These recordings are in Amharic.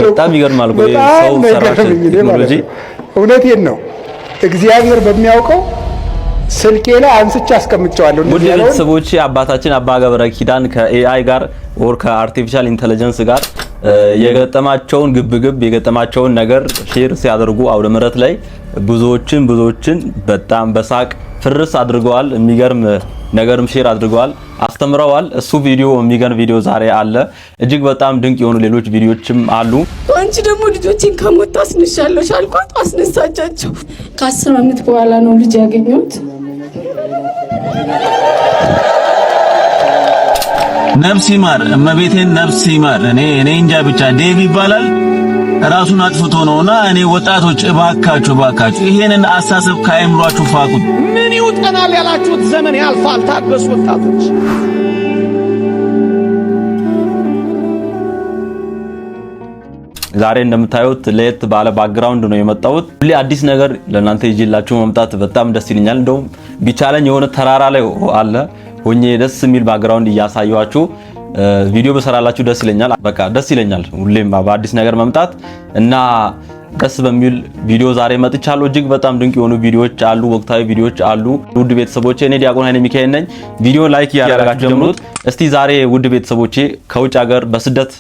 በጣም ይገርማል እኮ ሰው ሰራሽ ቴክኖሎጂ። እውነቴን ነው እግዚአብሔር በሚያውቀው ስልኬ ላይ አንስቼ አስቀምጫለሁ። ውድ ቤተሰቦቼ አባታችን አባ ገብረ ኪዳን ከኤአይ ጋር ወር ከአርቲፊሻል ኢንተለጀንስ ጋር የገጠማቸውን ግብግብ የገጠማቸውን ነገር ሼር ሲያደርጉ አውደ ምሕረት ላይ ብዙዎችን በጣም በሳቅ ፍርስ አድርገዋል። የሚገርም ነገርም ሼር አድርገዋል፣ አስተምረዋል። እሱ ቪዲዮ የሚገርም ቪዲዮ ዛሬ አለ። እጅግ በጣም ድንቅ የሆኑ ሌሎች ቪዲዮዎችም አሉ። አንቺ ደግሞ ልጆችን ከሞት አስነሻለሽ አልኳት፣ አስነሳቻቸው። ከ10 ዓመት በኋላ ነው ልጅ ያገኘሁት። ነፍስ ይማር እመቤቴን፣ ነፍስ ይማር። እኔ እንጃ ብቻ ዴቭ ይባላል ራሱን አጥፍቶ ነውና፣ እኔ ወጣቶች እባካችሁ ይሄንን አሳሰብ ከአይምሯችሁ ፋቁት። ምን ይውጠናል ያላችሁት ዘመን ያልፋል። ታገሱ ወጣቶች። ዛሬ እንደምታዩት ለየት ባለ ባክግራውንድ ነው የመጣሁት። ሁሌ አዲስ ነገር ለእናንተ ይዤላችሁ መምጣት በጣም ደስ ይለኛል። እንደውም ቢቻለኝ የሆነ ተራራ ላይ አለ ሆኜ ደስ የሚል ባክግራውንድ እያሳየኋችሁ ቪዲዮ በሰራላችሁ ደስ ይለኛል። በቃ ደስ ይለኛል ሁሌም በአዲስ ነገር መምጣት እና ደስ በሚል ቪዲዮ ዛሬ መጥቻለሁ። እጅግ በጣም ድንቅ የሆኑ ቪዲዮዎች አሉ፣ ወቅታዊ ቪዲዮዎች አሉ። ውድ ቤተሰቦቼ እኔ ዲያቆን ኃይለ ሚካኤል ነኝ። ቪዲዮ ላይክ ያደረጋችሁ ጀምሩት። እስቲ ዛሬ ውድ ቤተሰቦቼ ከውጭ ሀገር በስደት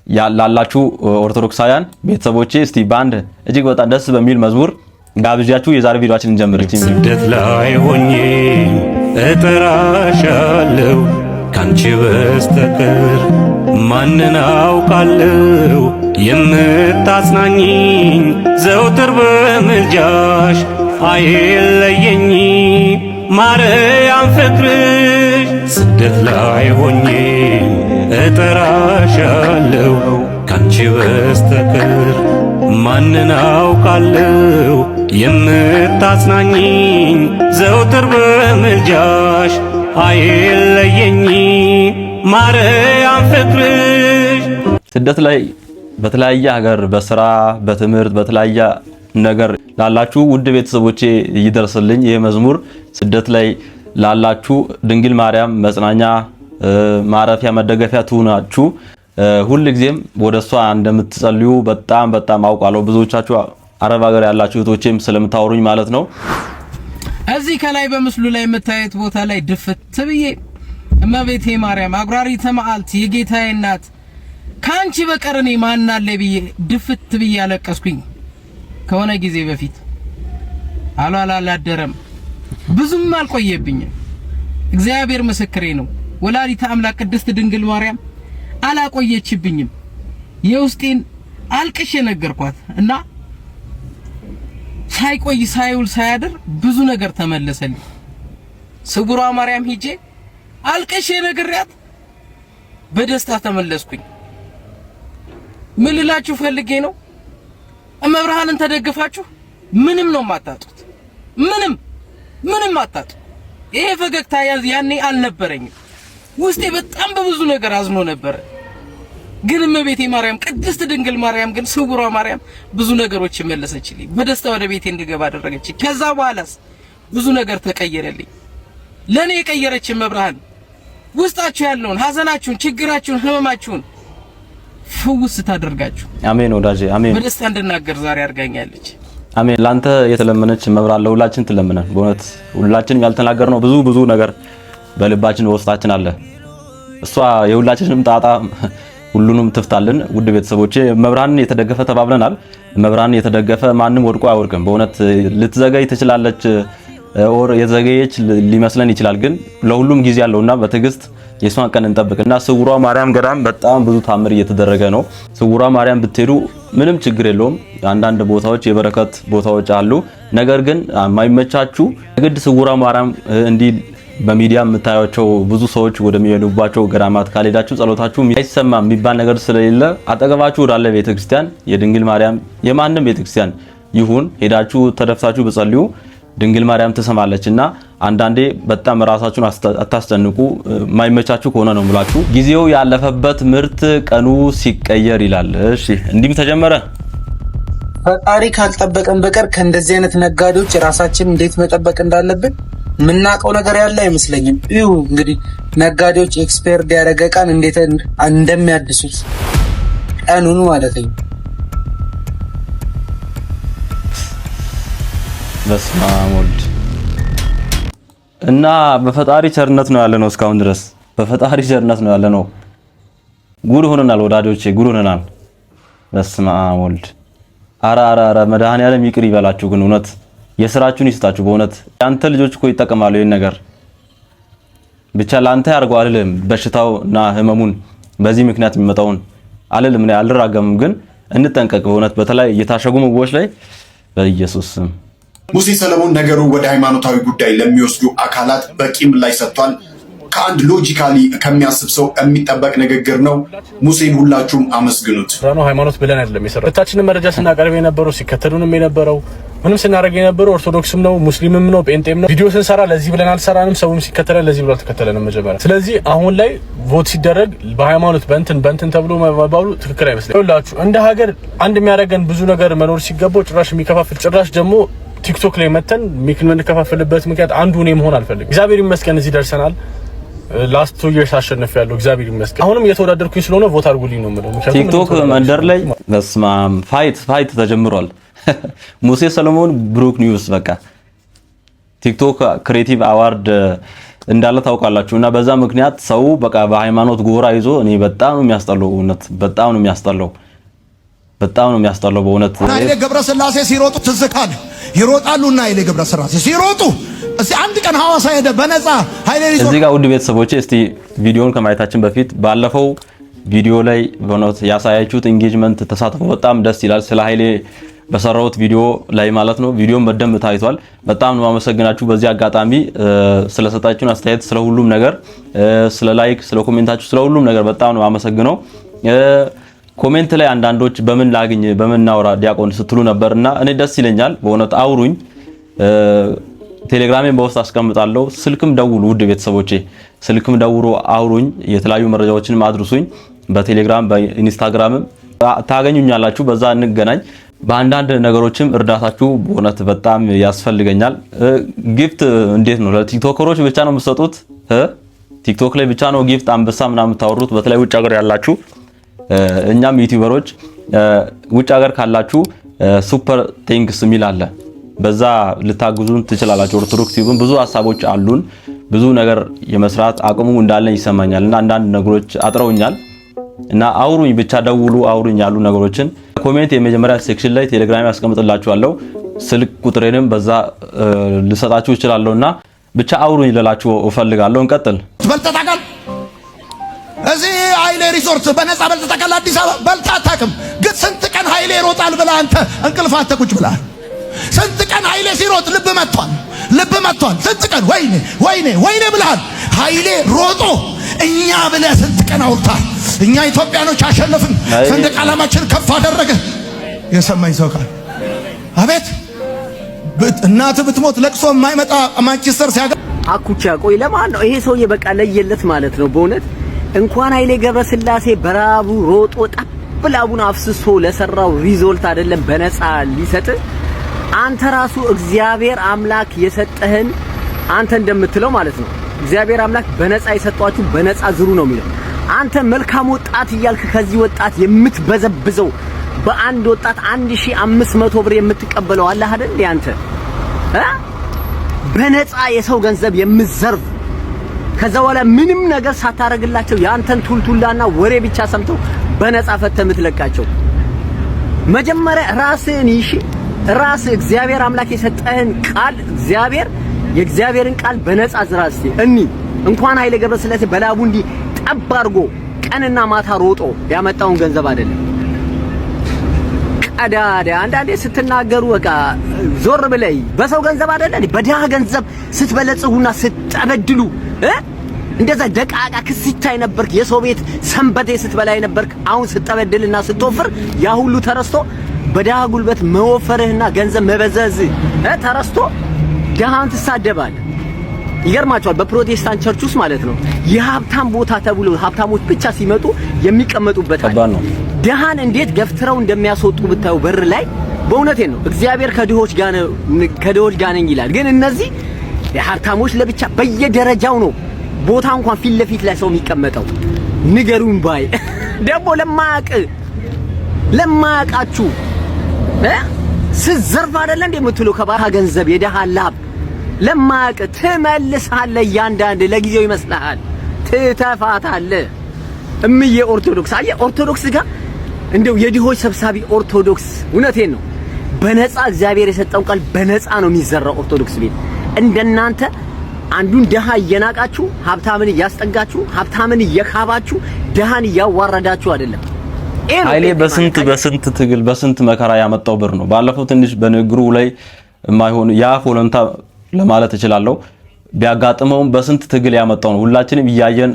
ያላላችሁ ኦርቶዶክሳውያን ቤተሰቦቼ እስቲ ባንድ እጅግ በጣም ደስ በሚል መዝሙር ጋብዣችሁ የዛሬ ቪዲዮአችንን እንጀምር። ስደት ላይ ሆኜ እጠራሻለሁ ካንቺ በስተቀር ማንን አውቃለሁ? የምታጽናኝኝ ዘውትር በምልጃሽ አይለየኝ ማርያም ፍቅርሽ። ስደት ላይ ሆኜ እጠራሻለሁ ካንቺ በስተቀር ማንን አውቃለሁ? የምታጽናኝኝ ዘውትር በምልጃሽ አይለየኝ ማርያም ፍቅርሽ። ስደት ላይ በተለያየ ሀገር በስራ በትምህርት በተለያየ ነገር ላላችሁ ውድ ቤተሰቦቼ ይደርስልኝ ይሄ መዝሙር። ስደት ላይ ላላችሁ ድንግል ማርያም መጽናኛ ማረፊያ መደገፊያ ትሁናችሁ። ሁሉ ጊዜም ወደሷ እንደምትጸልዩ በጣም አውቃለሁ። ብዙዎቻችሁ አረብ ሀገር ያላችሁ እህቶቼም ስለምታወሩኝ ማለት ነው። እዚህ ከላይ በምስሉ ላይ የምታዩት ቦታ ላይ ድፍት ብዬ እመቤቴ ማርያም አጉራሪተ መዓልት የጌታዬ እናት ካንቺ በቀር እኔ ማን አለ ብዬ ድፍት ብዬ ያለቀስኩኝ ከሆነ ጊዜ በፊት አላደረም፣ ብዙም አልቆየብኝም። እግዚአብሔር ምስክሬ ነው። ወላዲተ አምላክ ቅድስት ድንግል ማርያም አላቆየችብኝም። የውስጤን አልቅሼ ነገርኳት እና ሳይቆይ ሳይውል ሳያድር ብዙ ነገር ተመለሰልኝ። ስጉሯ ማርያም ሂጄ አልቅሼ ነግሬያት በደስታ ተመለስኩኝ። ምን ልላችሁ ፈልጌ ነው፣ እመብርሃንን ተደግፋችሁ ምንም ነው ማጣጡት፣ ምንም አጣጡ። ይሄ ፈገግታ ያኔ አልነበረኝም። ውስጤ በጣም በብዙ ነገር አዝኖ ነበር። ግን እመቤቴ ማርያም ቅድስት ድንግል ማርያም ግን ስውሯ ማርያም ብዙ ነገሮች መለሰችልኝ። በደስታ ወደ ቤቴ እንድገባ አደረገች። ከዛ በኋላስ ብዙ ነገር ተቀየረልኝ። ለኔ የቀየረች መብርሃን ውስጣችሁ ያለውን ሐዘናችሁን፣ ችግራችሁን፣ ህመማችሁን ፍውስ ታደርጋችሁ። አሜን ወዳጄ አሜን። በደስታ እንድናገር ዛሬ አድርጋኛለች። አሜን። ላንተ የተለመነች መብርሃን ለሁላችን ትለምናል። በእውነት ሁላችንም ያልተናገርነው ብዙ ነገር በልባችን በውስጣችን አለ። እሷ የሁላችንም ጣጣ ሁሉንም ትፍታልን። ውድ ቤተሰቦቼ መብርሃንን የተደገፈ ተባብለናል። መብርሃንን የተደገፈ ማንም ወድቆ አይወድቅም። በእውነት ልትዘገይ ትችላለች፣ ኦር የዘገየች ሊመስለን ይችላል። ግን ለሁሉም ጊዜ ያለውና በትዕግስት የሷን ቀን እንጠብቅና ስውሯ ማርያም ገዳም በጣም ብዙ ታምር እየተደረገ ነው። ስውሯ ማርያም ብትሄዱ ምንም ችግር የለውም። አንዳንድ ቦታዎች የበረከት ቦታዎች አሉ። ነገር ግን የማይመቻችሁ ግድ ስውሯ ማርያም እንዲህ በሚዲያ የምታዩቸው ብዙ ሰዎች ወደሚሄዱባቸው ገዳማት ካልሄዳችሁ ጸሎታችሁ አይሰማ የሚባል ነገር ስለሌለ አጠገባችሁ ወዳለ ቤተክርስቲያን የድንግል ማርያም የማንም ቤተክርስቲያን ይሁን ሄዳችሁ ተደፍታችሁ በጸልዩ ድንግል ማርያም ትሰማለችና አንዳንዴ በጣም ራሳችሁን አታስጨንቁ። ማይመቻችሁ ከሆነ ነው ሙላችሁ ጊዜው ያለፈበት ምርት ቀኑ ሲቀየር ይላል። እሺ እንዲም ተጀመረ። ፈጣሪ ካልጠበቀን በቀር ከእንደዚህ አይነት ነጋዴዎች ራሳችንን እንዴት መጠበቅ እንዳለብን የምናውቀው ነገር ያለ አይመስለኝም። ይኸው እንግዲህ ነጋዴዎች ኤክስፓየርድ ያደረገ ቀን እንዴት እንደሚያድሱት ቀኑን ማለት ነው። በስመ አብ ወልድ እና በፈጣሪ ቸርነት ነው ያለነው እስካሁን ድረስ በፈጣሪ ቸርነት ነው ያለነው። ጉድ ሆነናል ወዳጆቼ፣ ጉድ ሆነናል። በስመ አብ ወልድ አራ መድኃኒዓለም ይቅር ይበላችሁ። ግን እውነት የስራችሁን ይስጣችሁ። በእውነት ያንተ ልጆች እኮ ይጠቀማሉ ይሄን ነገር። ብቻ ላንተ ያርገው አልልም፣ በሽታው እና ህመሙን በዚህ ምክንያት የሚመጣውን አልልም፣ እኔ አልራገምም። ግን እንጠንቀቅ በእውነት በተለይ የታሸጉ ምግቦች ላይ በኢየሱስ ስም። ሙሴ ሰለሞን ነገሩ ወደ ሃይማኖታዊ ጉዳይ ለሚወስዱ አካላት በቂ ምላሽ ሰጥቷል። ከአንድ ሎጂካሊ ከሚያስብ ሰው የሚጠበቅ ንግግር ነው። ሙሴን ሁላችሁም አመስግኑት። ሃይማኖት ብለን አይደለም የሰራው። እታችንን መረጃ ስናቀርብ የነበረው ሲከተሉንም የነበረው ምንም ስናደርግ የነበረው ኦርቶዶክስም ነው ሙስሊምም ነው ጴንጤም ነው። ቪዲዮ ስንሰራ ለዚህ ብለን አልሰራንም። ሰውም ሲከተለ ለዚህ ብሎ አልተከተለንም መጀመሪያ። ስለዚህ አሁን ላይ ቮት ሲደረግ በሃይማኖት በእንትን ተብሎ መባሉ ትክክል አይመስልም። ይኸውላችሁ እንደ ሀገር አንድ የሚያደርገን ብዙ ነገር መኖር ሲገባው ጭራሽ የሚከፋፍል ጭራሽ ደግሞ ቲክቶክ ላይ መተን የምንከፋፍልበት ምክንያት አንዱ እኔ መሆን አልፈልግም። እግዚአብሔር ይመስገን እዚህ ደርሰናል። ላስት 2 years አሸንፌያለሁ። እግዚአብሔር ይመስገን። አሁንም እየተወዳደርኩኝ ስለሆነ ቮት አድርጉልኝ ነው የምለው። ቲክቶክ መንደር ላይ በስማም ፋይት ተጀምሯል። ሙሴ ሰለሞን ብሩክ ኒውስ በቃ ቲክቶክ ክሬቲቭ አዋርድ እንዳለ ታውቃላችሁ። እና በዛ ምክንያት ሰው በቃ በሃይማኖት ጎራ ይዞ እኔ በጣም ነው የሚያስጠላው። እውነት በጣም ነው የሚያስጠላው በእውነት። ኃይሌ ገብረስላሴ ሲሮጡ ትዝካል ይሮጣሉና ኃይሌ ገብረስላሴ ሲሮጡ እስቲ አንድ ቀን ሐዋሳ ሄደ በነፃ ኃይሌ ሪዞርት። እዚህ ጋር ውድ ቤተሰቦቼ እስቲ ቪዲዮን ከማየታችን በፊት ባለፈው ቪዲዮ ላይ በእውነት ያሳያችሁት ኢንጌጅመንት ተሳትፎ በጣም ደስ ይላል። ስለ ኃይሌ በሰራሁት ቪዲዮ ላይ ማለት ነው። ቪዲዮን በደንብ ታይቷል። በጣም ነው ማመሰግናችሁ። በዚህ አጋጣሚ ስለሰጣችሁን አስተያየት፣ ስለ ሁሉም ነገር፣ ስለ ላይክ፣ ስለ ኮሜንታችሁ፣ ስለ ሁሉም ነገር በጣም ነው ማመሰግነው። ኮሜንት ላይ አንዳንዶች በምን ላግኝ በምን እናውራ ዲያቆን ስትሉ ነበርና እኔ ደስ ይለኛል በእውነት አውሩኝ። ቴሌግራሜን በውስጥ አስቀምጣለሁ። ስልክም ደውሉ ውድ ቤተሰቦቼ፣ ስልክም ደውሩ አውሩኝ። የተለያዩ መረጃዎችንም አድርሱኝ። በቴሌግራም በኢንስታግራምም ታገኙኛላችሁ። በዛ እንገናኝ። በአንዳንድ ነገሮችም እርዳታችሁ በእውነት በጣም ያስፈልገኛል። ጊፍት እንዴት ነው ለቲክቶከሮች ብቻ ነው የምትሰጡት? ቲክቶክ ላይ ብቻ ነው ጊፍት አንበሳ ምናምን የምታወሩት? በተለይ ውጭ ሀገር ያላችሁ እኛም ዩቲዩበሮች ውጭ ሀገር ካላችሁ ሱፐር ቴንክስ ሚል አለ። በዛ ልታግዙን ትችላላችሁ። ኦርቶዶክስ ዩቲዩብን ብዙ ሀሳቦች አሉን። ብዙ ነገር የመስራት አቅሙ እንዳለን ይሰማኛልና አንዳንድ ነገሮች አጥረውኛል እና አውሩኝ፣ ብቻ ደውሉ አውሩኝ ያሉ ነገሮችን ኮሜንት የመጀመሪያ ሴክሽን ላይ ቴሌግራም ያስቀምጥላችኋለሁ። ስልክ ቁጥሬንም በዛ ልሰጣችሁ እችላለሁና ብቻ አውሩኝ ልላችሁ እፈልጋለሁ። እንቀጥል። በልጣታቃል እዚህ ኃይሌ ሪዞርት በነፃ በልጣታቃል። አዲስ አበባ በልጣታቅም ግን ስንት ቀን ኃይሌ ይሮጣል ብላ አንተ እንቅልፋት ቁጭ ብለሃል። ስንት ቀን ኃይሌ ሲሮጥ ልብ መጥቷል። ስንት ቀን ወይኔ ብለሃል። ኃይሌ ሮጦ እኛ ብለህ ስንት ቀን አውርታል። እኛ ኢትዮጵያኖች አሸነፍን፣ ሰንደቅ ዓላማችን ከፍ አደረገ። የሰማኝ ሰው ካል አቤት እናት ብትሞት ለቅሶ የማይመጣ ማንቸስተር ሲያገ አኩቻ ቆይ ለማን ነው ይሄ ሰውዬ? በቃ ለየለት ማለት ነው በእውነት እንኳን ኃይሌ ገብረስላሴ በራቡ ሮጦ ጠብላቡን አፍስሶ ለሰራው ሪዞልት አይደለም በነፃ ሊሰጥ አንተ ራሱ እግዚአብሔር አምላክ የሰጠህን አንተ እንደምትለው ማለት ነው እግዚአብሔር አምላክ በነፃ የሰጧችሁ በነፃ ዝሩ ነው የሚለው። አንተ መልካም ወጣት እያልክ ከዚህ ወጣት የምትበዘብዘው በአንድ ወጣት 1500 ብር የምትቀበለው አላህ አይደል? ያንተ በነፃ የሰው ገንዘብ የምትዘርፍ ከዛ በኋላ ምንም ነገር ሳታረግላቸው ያንተን ቱልቱላና ወሬ ብቻ ሰምተው በነፃ ፈተህ የምትለቃቸው። መጀመሪያ ራስህን ራስህ እግዚአብሔር አምላክ የሰጠህን ቃል የእግዚአብሔርን ቃል በነፃ ዝራ እስቲ። እንኳን ኃይሌ ገብረስላሴ በላቡ እንዲህ ጠብ አድርጎ ቀንና ማታ ሮጦ ያመጣውን ገንዘብ አይደለም። ቀዳዳ አንዳንዴ ስትናገሩ በቃ ዞር ብለይ በሰው ገንዘብ አይደለም በድሃ ገንዘብ ስትበለጽጉና ስትጠበድሉ እንደዛ ደቃቃ ክስታይ ነበርክ። የሰው ቤት ሰንበቴ ስትበላይ ነበርክ። አሁን ስትጠበድልና ስትወፍር ያ ሁሉ ተረስቶ በድሃ ጉልበት መወፈርህና ገንዘብ መበዘዝ ተረስቶ ድሃን ትሳደባለህ። ይገርማቸዋል። በፕሮቴስታንት ቸርች ውስጥ ማለት ነው የሀብታም ቦታ ተብሎ ሀብታሞች ብቻ ሲመጡ የሚቀመጡበት ነው። ድሃን እንዴት ገፍትረው እንደሚያስወጡ ብታዩ በር ላይ በእውነቴን ነው። እግዚአብሔር ከድሆች ጋር ነኝ ይላል። ግን እነዚህ የሀብታሞች ለብቻ በየደረጃው ነው ቦታ እንኳን ፊት ለፊት ላይ ሰው የሚቀመጠው። ንገሩን ባይ ደግሞ ለማያውቃችሁ ስዘርፍ አይደለ እንደ የምትሉ ከባህ ገንዘብ የደሃ ላብ ለማያውቅ ትመልሳለህ። እያንዳንድ ለጊዜው ይመስልሃል ትተፋታለህ። እምዬ ኦርቶዶክስ አየህ፣ ኦርቶዶክስ ጋር እንደው የድሆች ሰብሳቢ ኦርቶዶክስ እውነቴን ነው። በነፃ እግዚአብሔር የሰጠውን ቃል በነፃ ነው የሚዘራው ኦርቶዶክስ ቤት። እንደናንተ አንዱን ደሃ እየናቃችሁ ሀብታምን እያስጠጋችሁ ሀብታምን እየካባችሁ ደሃን እያዋረዳችሁ አይደለም። ኃይሌ በስንት ትግል በስንት መከራ ያመጣው ብር ነው። ባለፈው ትንሽ በንግሩ ላይ የማይሆን ያፍ ወለንታ ለማለት እችላለሁ ቢያጋጥመውም በስንት ትግል ያመጣው ነው። ሁላችንም እያየን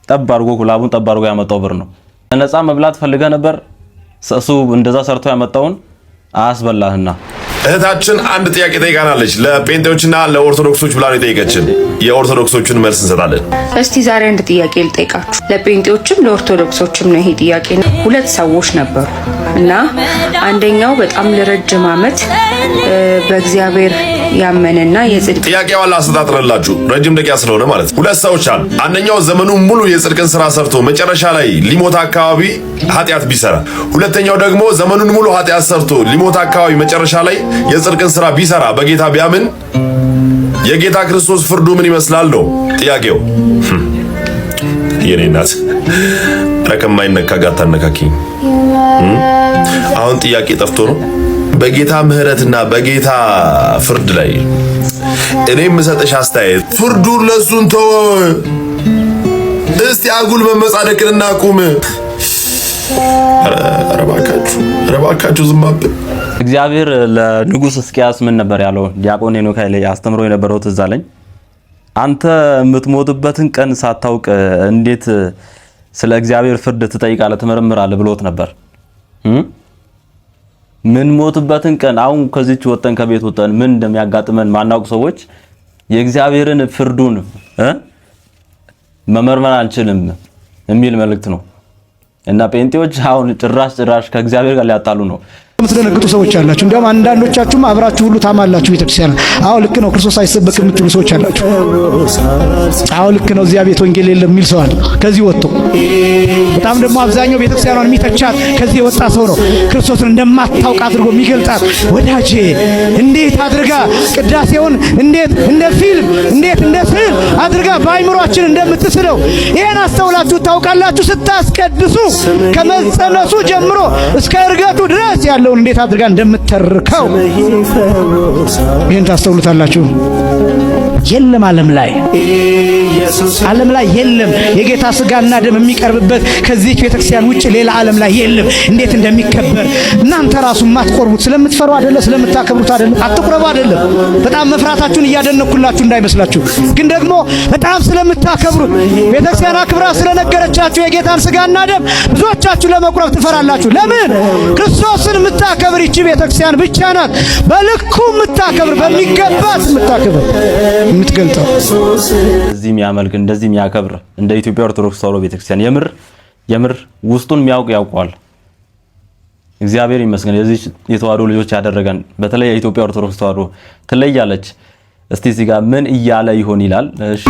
ጠብ አድርጎ ኩላቡን ጠብ አድርጎ ያመጣው ብር ነው። ነፃ መብላት ፈልገ ነበር እሱ እንደዛ ሰርቶ ያመጣውን አስበላህና። እህታችን አንድ ጥያቄ ጠይቃናለች። ለጴንጤዎችና ለኦርቶዶክሶች ብላ ነው የጠየቀችን። የኦርቶዶክሶችን መልስ እንሰጣለን። እስቲ ዛሬ አንድ ጥያቄ ልጠይቃችሁ። ለጴንጤዎችም ለኦርቶዶክሶችም ነው ይሄ ጥያቄ ነው። ሁለት ሰዎች ነበሩ እና አንደኛው በጣም ለረጅም ዓመት በእግዚአብሔር ያመነና የጽድቅ ጥያቄው አላስተጣጥረላችሁ ረጅም ደቂቃ ስለሆነ ማለት ነው። ሁለት ሰዎች አሉ። አንደኛው ዘመኑን ሙሉ የጽድቅን ስራ ሰርቶ መጨረሻ ላይ ሊሞት አካባቢ ኃጢአት ቢሰራ፣ ሁለተኛው ደግሞ ዘመኑን ሙሉ ኃጢአት ሰርቶ ሊሞት አካባቢ መጨረሻ ላይ የጽድቅን ስራ ቢሰራ በጌታ ቢያምን የጌታ ክርስቶስ ፍርዱ ምን ይመስላል ነው ጥያቄው። የኔ እናት ረከማይነካ ጋር ታነካኪኝ። አሁን ጥያቄ ጠፍቶ ነው። በጌታ ምህረትና በጌታ ፍርድ ላይ እኔ የምሰጥሽ አስተያየት ፍርዱን ለሱን ተወ። እስቲ አጉል መመጻደቅን እናቁም። ረባካችሁ ዝም አብን። እግዚአብሔር ለንጉስ ሕዝቅያስ ምን ነበር ያለው? ዲያቆን ሄኖክ ኃይሌ አስተምሮ የነበረው ትዝ አለኝ። አንተ የምትሞትበትን ቀን ሳታውቅ እንዴት ስለ እግዚአብሔር ፍርድ ትጠይቃለህ ትመረምራለህ ብሎት ነበር። ምን ሞትበትን ቀን አሁን ከዚች ወጠን ከቤት ወጠን ምን እንደሚያጋጥመን ማናውቅ ሰዎች የእግዚአብሔርን ፍርዱን መመርመር አንችልም የሚል መልእክት ነው። እና ጴንጤዎች አሁን ጭራሽ ከእግዚአብሔር ጋር ሊያጣሉ ነው። የምትደነግጡ ሰዎች አላችሁ። እንዲያውም አንዳንዶቻችሁም አብራችሁ ሁሉ ታማላችሁ ቤተክርስቲያን። አዎ ልክ ነው ክርስቶስ አይሰበክ የምትሉ ሰዎች አላችሁ። አዎ ልክ ነው እዚያ ቤት ወንጌል የለም የሚል ሰው አለ ከዚህ ወጥቶ። በጣም ደግሞ አብዛኛው ቤተክርስቲያኗን የሚተቻት ከዚህ የወጣ ሰው ነው። ክርስቶስን እንደማታውቅ አድርጎ የሚገልጣት። ወዳጄ እንዴት አድርጋ ቅዳሴውን እንዴት እንደ ፊልም እንዴት እንደ ስዕል አድርጋ በአይምሯችን እንደምትስለው ይሄን አስተውላችሁ ታውቃላችሁ? ስታስቀድሱ ከመጸነሱ ጀምሮ እስከ እርገቱ ድረስ ያለው እንዴት አድርጋ እንደምትተርከው ይሄን ታስተውሉታላችሁ። የለም ዓለም ላይ የለም የጌታ ስጋና ደም የሚቀርብበት ከዚህ ቤተክርስቲያን ውጭ ሌላ ዓለም ላይ የለም። እንዴት እንደሚከበር እናንተ ራሱ ማትቆርቡት ስለምትፈሩ አይደለ? ስለምታከብሩት አይደለ? አትቆርቡ አይደለም። በጣም መፍራታችሁን እያደነኩላችሁ እንዳይመስላችሁ፣ ግን ደግሞ በጣም ስለምታከብሩት ቤተክርስቲያን አክብራ ስለነገረቻችሁ የጌታን ስጋና ደም ብዙዎቻችሁ ለመቁረብ ትፈራላችሁ። ለምን? ክርስቶስን የምታከብር ይቺ ቤተክርስቲያን ብቻ ናት። በልኩ የምታከብር በሚገባት የምታከብር የምትገልጠው እዚህ የሚያመልክ እንደዚህ የሚያከብር እንደ ኢትዮጵያ ኦርቶዶክስ ተዋሕዶ ቤተክርስቲያን የምር ውስጡን የሚያውቅ ያውቀዋል። እግዚአብሔር ይመስገን የዚህ የተዋሕዶ ልጆች ያደረገን። በተለይ የኢትዮጵያ ኦርቶዶክስ ተዋሕዶ ትለያለች። እስቲ እዚህ ጋር ምን እያለ ይሆን ይላል። እሺ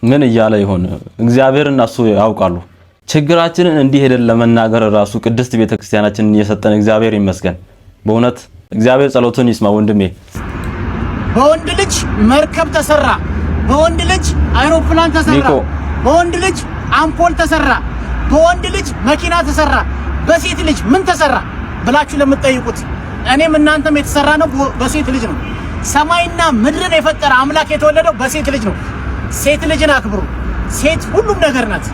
ምን እያለ ይሆን? እግዚአብሔርና እሱ ያውቃሉ። ችግራችንን እንዲህ ሄደን ለመናገር ራሱ ቅድስት ቤተክርስቲያናችንን የሰጠን እግዚአብሔር ይመስገን። በእውነት እግዚአብሔር ጸሎትን ይስማ ወንድሜ። በወንድ ልጅ መርከብ ተሰራ፣ በወንድ ልጅ አይሮፕላን ተሰራ፣ በወንድ ልጅ አምፖል ተሰራ፣ በወንድ ልጅ መኪና ተሰራ፣ በሴት ልጅ ምን ተሰራ ብላችሁ ለምትጠይቁት እኔም እናንተም የተሰራ ነው በሴት ልጅ ነው። ሰማይና ምድርን የፈጠረ አምላክ የተወለደው በሴት ልጅ ነው። ሴት ልጅን አክብሩ። ሴት ሁሉም ነገር ናት።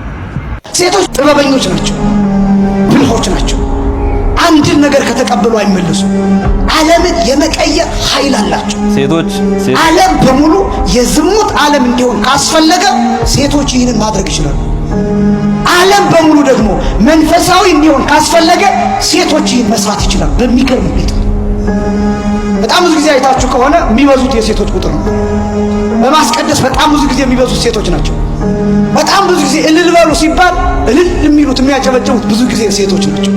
ሴቶች ጥበበኞች ናቸው፣ ብልሆች ናቸው። አንድን ነገር ከተቀበሉ አይመለሱ። ዓለምን የመቀየር ኃይል አላቸው። ሴቶች ዓለም በሙሉ የዝሙት ዓለም እንዲሆን ካስፈለገ ሴቶች ይህንን ማድረግ ይችላሉ። ዓለም በሙሉ ደግሞ መንፈሳዊ እንዲሆን ካስፈለገ ሴቶች ይህን መስራት ይችላሉ። በሚገርም ሁኔታ በጣም ብዙ ጊዜ አይታችሁ ከሆነ የሚበዙት የሴቶች ቁጥር ነው። በማስቀደስ በጣም ብዙ ጊዜ የሚበዙት ሴቶች ናቸው። በጣም ብዙ ጊዜ እልል በሉ ሲባል እልል የሚሉት የሚያጨበጭቡት ብዙ ጊዜ ሴቶች ናቸው።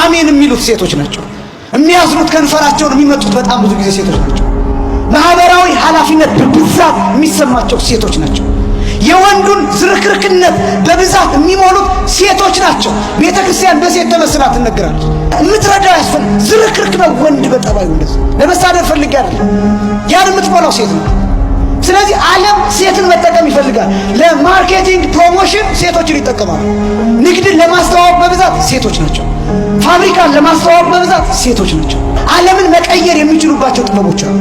አሜን የሚሉት ሴቶች ናቸው። የሚያዝኑት ከንፈራቸውን የሚመጡት በጣም ብዙ ጊዜ ሴቶች ናቸው። ማህበራዊ ኃላፊነት በብዛት የሚሰማቸው ሴቶች ናቸው። የወንዱን ዝርክርክነት በብዛት የሚሞሉት ሴቶች ናቸው። ቤተ ክርስቲያን በሴት ተመስላ ትነገራለች። የምትረዳው ያስፈልግ ዝርክርክ ነው ወንድ በጠባዩ እንደዚህ ለመሳደብ ፈልጌ አይደለም። ያን የምትሞላው ሴት ነው። ስለዚህ ዓለም ሴትን መጠቀም ይፈልጋል። ለማርኬቲንግ ፕሮሞሽን ሴቶችን ይጠቀማሉ። ንግድን ለማስተዋወቅ በብዛት ሴቶች ናቸው። ፋብሪካን ለማስተዋወቅ በብዛት ሴቶች ናቸው። ዓለምን መቀየር የሚችሉባቸው ጥበቦች አሉ።